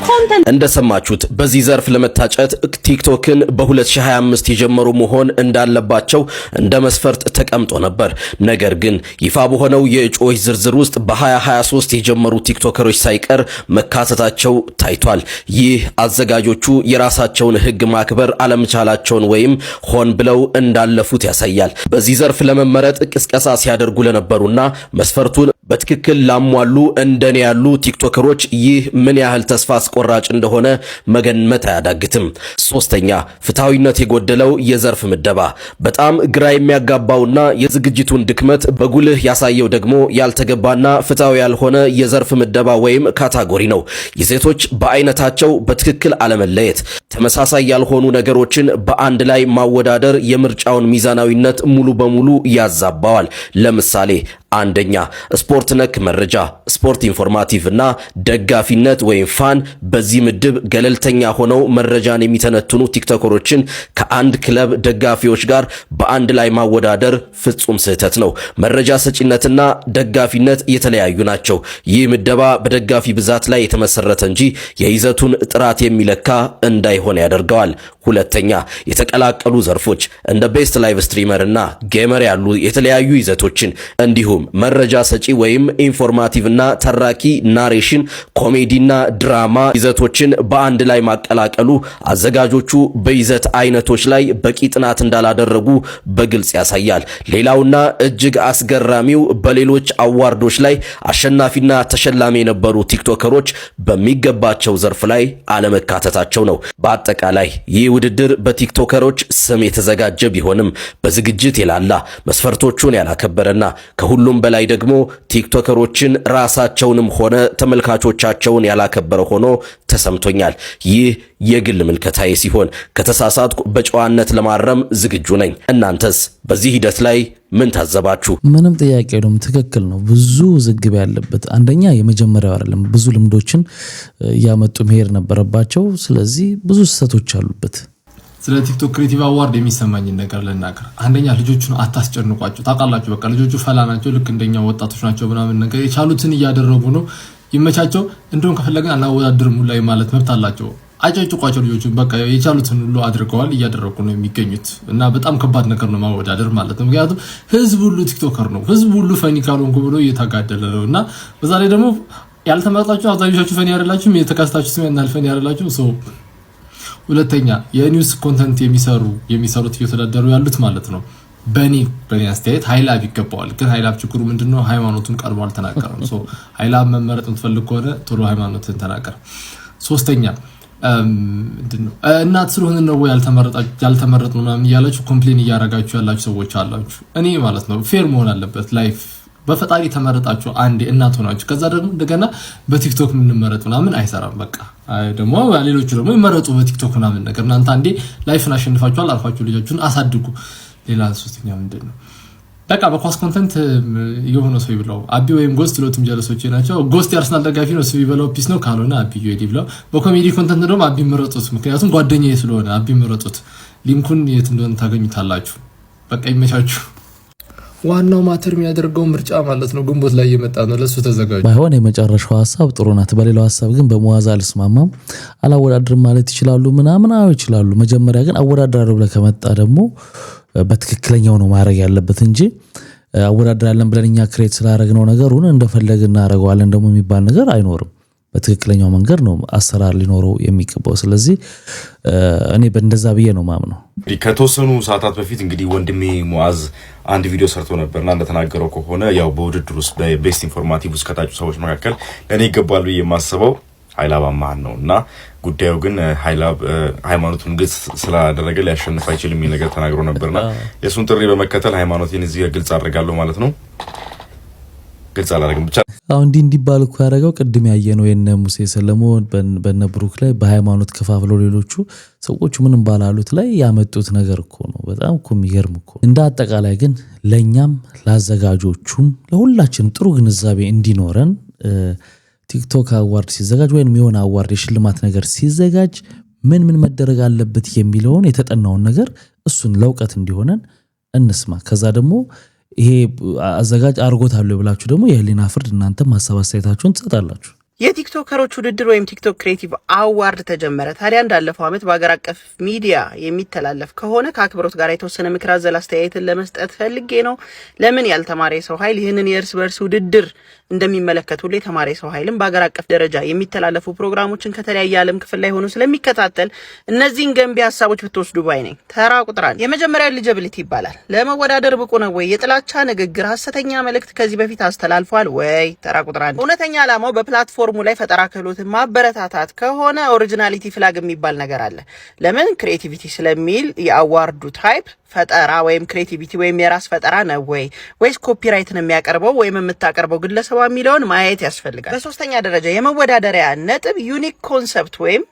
ኮንተንት እንደሰማችሁት በዚህ ዘርፍ ለመታጨት ቲክቶክን በ2025 የጀመሩ መሆን እንዳለባቸው እንደ መስፈርት ተቀምጦ ነበር። ነገር ግን ይፋ በሆነው የእጩዎች ዝርዝር ውስጥ በ2023 የጀመሩ ቲክቶከሮች ሳይቀር መካተታቸው ታይቷል። ይህ አዘጋጆቹ የራሳቸውን ህግ ማክበር አለመቻላቸውን ወይም ሆን ብለው እንዳለፉት ያሳያል። በዚህ ዘርፍ ለመመረጥ ቅስቀሳ ሲያደርጉ ለነበሩና መስፈርቱን በትክክል ላሟሉ እንደኔ ያሉ ቲክቶከሮች ይህ ምን ያህል ተስፋ አስቆራጭ እንደሆነ መገመት አያዳግትም። ሶስተኛ፣ ፍትሃዊነት የጎደለው የዘርፍ ምደባ። በጣም ግራ የሚያጋባውና የዝግጅቱን ድክመት በጉልህ ያሳየው ደግሞ ያልተገባና ፍትሃዊ ያልሆነ የዘርፍ ምደባ ወይም ካታጎሪ ነው። የሴቶች በአይነታቸው በትክክል አለመለየት፣ ተመሳሳይ ያልሆኑ ነገሮችን በአንድ ላይ ማወዳደር የምርጫውን ሚዛናዊነት ሙሉ በሙሉ ያዛባዋል። ለምሳሌ አንደኛ፣ ስፖርት ነክ መረጃ፣ ስፖርት ኢንፎርማቲቭ እና ደጋፊነት ወይም ፋን። በዚህ ምድብ ገለልተኛ ሆነው መረጃን የሚተነትኑ ቲክቶከሮችን ከአንድ ክለብ ደጋፊዎች ጋር በአንድ ላይ ማወዳደር ፍጹም ስህተት ነው። መረጃ ሰጪነትና ደጋፊነት የተለያዩ ናቸው። ይህ ምደባ በደጋፊ ብዛት ላይ የተመሰረተ እንጂ የይዘቱን ጥራት የሚለካ እንዳይሆን ያደርገዋል። ሁለተኛ፣ የተቀላቀሉ ዘርፎች እንደ ቤስት ላይቭ ስትሪመር እና ጌመር ያሉ የተለያዩ ይዘቶችን እንዲሁም መረጃ ሰጪ ወይም ኢንፎርማቲቭ እና ተራኪ ናሬሽን፣ ኮሜዲና ድራማ ይዘቶችን በአንድ ላይ ማቀላቀሉ አዘጋጆቹ በይዘት አይነቶች ላይ በቂ ጥናት እንዳላደረጉ በግልጽ ያሳያል። ሌላውና እጅግ አስገራሚው በሌሎች አዋርዶች ላይ አሸናፊና ተሸላሚ የነበሩ ቲክቶከሮች በሚገባቸው ዘርፍ ላይ አለመካተታቸው ነው። በአጠቃላይ ይህ ውድድር በቲክቶከሮች ስም የተዘጋጀ ቢሆንም በዝግጅት የላላ መስፈርቶቹን ያላከበረና ከሁሉም በላይ ደግሞ ቲክቶከሮችን ራሳቸውንም ሆነ ተመልካቾቻቸውን ያላከበረ ሆኖ ተሰምቶኛል። ይህ የግል ምልከታዬ ሲሆን ከተሳሳትኩ በጨዋነት ለማረም ዝግጁ ነኝ። እናንተስ በዚህ ሂደት ላይ ምን ታዘባችሁ? ምንም ጥያቄ የለውም። ትክክል ነው። ብዙ ዝግብ ያለበት አንደኛ የመጀመሪያው አይደለም። ብዙ ልምዶችን ያመጡ መሄድ ነበረባቸው። ስለዚህ ብዙ ስህተቶች አሉበት። ስለ ቲክቶክ ክሬቲቭ አዋርድ የሚሰማኝን ነገር ልናገር። አንደኛ ልጆቹን አታስጨንቋቸው። ታውቃላችሁ፣ በቃ ልጆቹ ፈላ ናቸው፣ ልክ እንደኛ ወጣቶች ናቸው ምናምን ነገር የቻሉትን እያደረጉ ነው። ይመቻቸው። እንደውም ከፈለገን አናወዳድርም ላይ ማለት መብት አላቸው። አጨጭቋቸው ልጆቹ በቃ የቻሉትን ሁሉ አድርገዋል፣ እያደረጉ ነው የሚገኙት እና በጣም ከባድ ነገር ነው ማወዳደር ማለት ነው። ምክንያቱም ህዝብ ሁሉ ቲክቶከር ነው፣ ህዝብ ሁሉ ፈኒ ካልሆንኩ ብሎ እየተጋደለ ነው እና በዛ ላይ ደግሞ ያልተመረጣችሁ አብዛኞቻችሁ ፈኒ አይደላችሁም፣ የተካስታችሁ ስም ፈኒ አይደላችሁም። ሁለተኛ የኒውስ ኮንተንት የሚሰሩት እየተዳደሩ ያሉት ማለት ነው። በኔ አስተያየት ሃይላብ ይገባዋል። ግን ሃይላብ ችግሩ ምንድነው? ሃይማኖቱን ቀድሞ አልተናገረም። ሃይላብ መመረጥ የምትፈልግ ከሆነ ቶሎ ሃይማኖትን ተናገር። ሶስተኛ ምንድነው እናት ስለሆነ ነው ያልተመረጥ ነው ምናምን እያላችሁ ኮምፕሌን እያረጋችሁ ያላችሁ ሰዎች አላችሁ። እኔ ማለት ነው ፌር መሆን አለበት ላይፍ። በፈጣሪ ተመረጣችሁ አንዴ እናት ሆናችሁ ከዛ ደግሞ እንደገና በቲክቶክ ምንመረጥ ምናምን አይሰራም። በቃ ደግሞ ሌሎቹ ደግሞ ይመረጡ በቲክቶክ ምናምን ነገር። እናንተ አንዴ ላይፍን አሸንፋችኋል፣ አልፋችሁ ልጃችሁን አሳድጉ። ሌላ ሶስተኛ ምንድነው በቃ በኳስ ኮንተንት የሆነ ሰው ይብላው አቢ ወይም ጎስት ሎቱም ጀለሶች ናቸው። ጎስት የአርሰናል ደጋፊ ነው፣ ሰው ይብላው ፒስ ነው። ካልሆነ አቢ ይብላው። በኮሜዲ ኮንተንት ደግሞ አቢ መረጡት፣ ምክንያቱም ጓደኛዬ ስለሆነ አቢ መረጡት። ሊንኩን የት እንደሆነ ታገኙታላችሁ። በቃ ይመቻችሁ። ዋናው ማተር የሚያደርገው ምርጫ ማለት ነው ግንቦት ላይ እየመጣ ነው። ለሱ ተዘጋጁ። ባይሆን የመጨረሻው ሐሳብ ጥሩ ናት። በሌላው ሐሳብ ግን በመዋዛ አልስማማም። አላወዳድርም ማለት ይችላሉ ምናምን ይችላሉ። መጀመሪያ ግን አወዳድራለሁ ብለህ ከመጣ ደግሞ በትክክለኛው ነው ማድረግ ያለበት እንጂ አወዳድራለን ብለን እኛ ክሬት ስላደረግነው ነገሩን እንደፈለግን እናደርገዋለን ደግሞ የሚባል ነገር አይኖርም። በትክክለኛው መንገድ ነው አሰራር ሊኖረው የሚገባው። ስለዚህ እኔ በእንደዛ ብዬ ነው ማምነው። ከተወሰኑ ሰዓታት በፊት እንግዲህ ወንድሜ ሙአዝ አንድ ቪዲዮ ሰርቶ ነበርና እንደተናገረው ከሆነ ያው በውድድር ውስጥ በቤስት ኢንፎርማቲቭ ውስጥ ከታጩ ሰዎች መካከል ለኔ ይገባል ብዬ የማስበው ኃይላብ አማን ነውና ጉዳዩ ግን ኃይላብ ሃይማኖቱን ግልጽ ስላደረገ ሊያሸንፍ አይችልም የሚል ነገር ተናግሮ ነበርና የሱን ጥሪ በመከተል ሃይማኖቴን እዚህ ግልጽ አደርጋለሁ ማለት ነው። ግልጽ አላደረግም ብቻ አሁን እንዲባል እኮ ያደረገው ቅድም ያየነው የነ ሙሴ ሰለሞን በነ ብሩክ ላይ በሃይማኖት ከፋፍለው ሌሎቹ ሰዎች ምንም ባላሉት ላይ ያመጡት ነገር እኮ ነው። በጣም እኮ የሚገርም እኮ። እንደ አጠቃላይ ግን ለኛም ለአዘጋጆቹም ለሁላችንም ጥሩ ግንዛቤ እንዲኖረን ቲክቶክ አዋርድ ሲዘጋጅ ወይም የሆነ አዋርድ የሽልማት ነገር ሲዘጋጅ ምን መደረግ አለበት የሚለውን የተጠናውን ነገር እሱን ለውቀት እንዲሆነን እንስማ። ከዛ ደግሞ ይሄ አዘጋጅ አርጎታል ብላችሁ ደግሞ የህሊና ፍርድ እናንተ ማሰብ አስተያየታችሁን ትሰጣላችሁ። የቲክቶከሮች ውድድር ወይም ቲክቶክ ክሬቲቭ አዋርድ ተጀመረ። ታዲያ እንዳለፈው ዓመት በአገር አቀፍ ሚዲያ የሚተላለፍ ከሆነ ከአክብሮት ጋር የተወሰነ ምክር አዘል አስተያየትን ለመስጠት ፈልጌ ነው። ለምን ያልተማረ የሰው ኃይል ይህንን የእርስ በርስ ውድድር እንደሚመለከት ሁሉ የተማረ የሰው ኃይልም በአገር አቀፍ ደረጃ የሚተላለፉ ፕሮግራሞችን ከተለያየ ዓለም ክፍል ላይ ሆኖ ስለሚከታተል እነዚህን ገንቢ ሀሳቦች ብትወስዱ ባይ ነኝ። ተራ ቁጥር 1 የመጀመሪያው ኤሊጂቢሊቲ ይባላል። ለመወዳደር ብቁ ነው ወይ? የጥላቻ ንግግር፣ ሐሰተኛ መልእክት ከዚህ በፊት አስተላልፏል ወይ? ተራ ቁጥር 1 እውነተኛ ዓላማው በፕላትፎርሙ ላይ ፈጠራ ክህሎትን ማበረታታት ከሆነ ኦሪጂናሊቲ ፍላግ የሚባል ነገር አለ። ለምን? ክሬቲቪቲ ስለሚል የአዋርዱ ታይፕ ፈጠራ ወይም ክሬቲቪቲ ወይም የራስ ፈጠራ ነው ወይ ወይስ ኮፒራይትን የሚያቀርበው ወይም የምታቀርበው ግለሰብ የሚለውን ማየት ያስፈልጋል። በሶስተኛ ደረጃ የመወዳደሪያ ነጥብ ዩኒክ ኮንሰፕት ወይም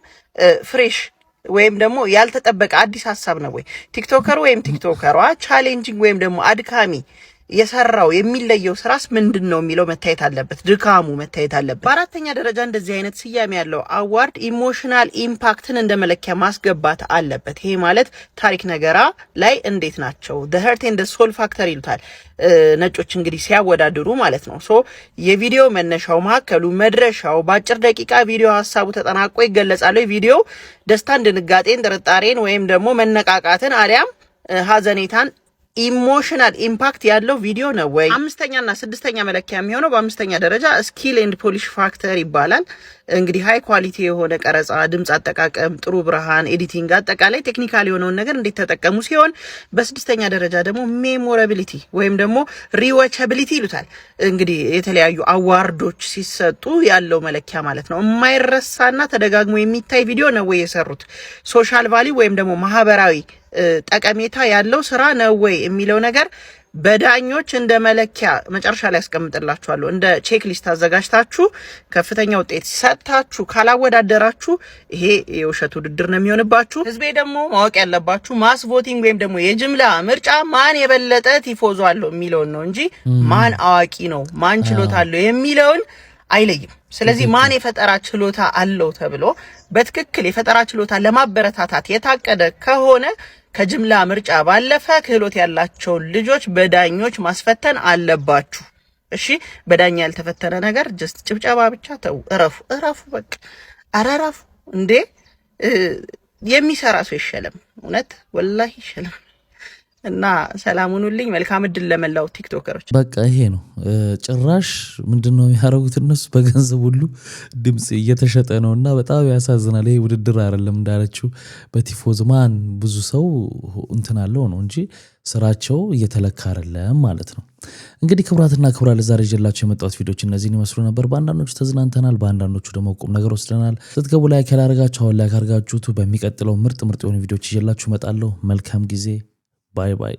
ፍሬሽ ወይም ደግሞ ያልተጠበቀ አዲስ ሀሳብ ነው ወይ? ቲክቶከር ወይም ቲክቶከሯ ቻሌንጂንግ ወይም ደግሞ አድካሚ የሰራው የሚለየው ስራስ ምንድነው የሚለው መታየት አለበት። ድካሙ መታየት አለበት። በአራተኛ ደረጃ እንደዚህ አይነት ስያሜ ያለው አዋርድ ኢሞሽናል ኢምፓክትን እንደ መለኪያ ማስገባት አለበት። ይሄ ማለት ታሪክ ነገራ ላይ እንዴት ናቸው the heart and the soul factor ይሉታል ነጮች እንግዲህ ሲያወዳድሩ ማለት ነው። ሶ የቪዲዮ መነሻው፣ ማከሉ፣ መድረሻው በአጭር ደቂቃ ቪዲዮ ሀሳቡ ተጠናቆ ይገለጻል። ቪዲዮ ደስታን፣ ድንጋጤን፣ ጥርጣሬን ወይም ደግሞ መነቃቃትን አሊያም ሀዘኔታን ኢሞሽናል ኢምፓክት ያለው ቪዲዮ ነው ወይ? አምስተኛና ስድስተኛ መለኪያ የሚሆነው በአምስተኛ ደረጃ ስኪል ኤንድ ፖሊሽ ፋክተር ይባላል። እንግዲህ ሃይ ኳሊቲ የሆነ ቀረጻ፣ ድምጽ አጠቃቀም፣ ጥሩ ብርሃን፣ ኤዲቲንግ፣ አጠቃላይ ቴክኒካል የሆነውን ነገር እንዴት ተጠቀሙ ሲሆን በስድስተኛ ደረጃ ደግሞ ሜሞራቢሊቲ ወይም ደግሞ ሪዋቻቢሊቲ ይሉታል። እንግዲህ የተለያዩ አዋርዶች ሲሰጡ ያለው መለኪያ ማለት ነው። የማይረሳና ተደጋግሞ የሚታይ ቪዲዮ ነው ወይ የሰሩት? ሶሻል ቫልዩ ወይም ደግሞ ማህበራዊ ጠቀሜታ ያለው ስራ ነው ወይ የሚለው ነገር በዳኞች እንደ መለኪያ መጨረሻ ላይ ያስቀምጥላችኋለሁ። እንደ ቼክ ሊስት አዘጋጅታችሁ ከፍተኛ ውጤት ሰጥታችሁ ካላወዳደራችሁ ይሄ የውሸት ውድድር ነው የሚሆንባችሁ። ህዝቤ ደግሞ ማወቅ ያለባችሁ ማስ ቮቲንግ ወይም ደግሞ የጅምላ ምርጫ ማን የበለጠ ቲፎዞ አለው የሚለውን ነው እንጂ ማን አዋቂ ነው ማን ችሎታ አለው የሚለውን አይለይም። ስለዚህ ማን የፈጠራ ችሎታ አለው ተብሎ በትክክል የፈጠራ ችሎታ ለማበረታታት የታቀደ ከሆነ ከጅምላ ምርጫ ባለፈ ክህሎት ያላቸውን ልጆች በዳኞች ማስፈተን አለባችሁ። እሺ፣ በዳኛ ያልተፈተነ ነገር ጀስት ጭብጨባ ብቻ ተው፣ እረፉ፣ በቃ አራራፉ እንዴ! የሚሰራ ሰው ይሸለም፣ እውነት ወላሂ ይሸለም። እና ሰላም ሁኑልኝ። መልካም እድል ለመላው ቲክቶከሮች። በቃ ይሄ ነው። ጭራሽ ምንድነው የሚያደርጉት እነሱ በገንዘብ ሁሉ ድምጽ እየተሸጠ ነውና በጣም ያሳዝናል። ይሄ ውድድር አይደለም እንዳለችው በቲፎዝ ማን ብዙ ሰው እንትን አለው ነው እንጂ ስራቸው እየተለካ አይደለም ማለት ነው። እንግዲህ ክቡራትና ክቡራን ለዛሬ ይዤላችሁ የመጣሁት ቪዲዮዎች እነዚህን ይመስሉ ነበር። በአንዳንዶቹ ተዝናንተናል፣ በአንዳንዶቹ ደግሞ ቁም ነገር ወስደናል። ስትገቡ ላይክ ያላረጋችሁ አሁን ላይክ አድርጋችሁት በሚቀጥለው ምርጥ የሆኑ ቪዲዮዎች ይዤላችሁ እመጣለሁ። መልካም ጊዜ። ባይ ባይ።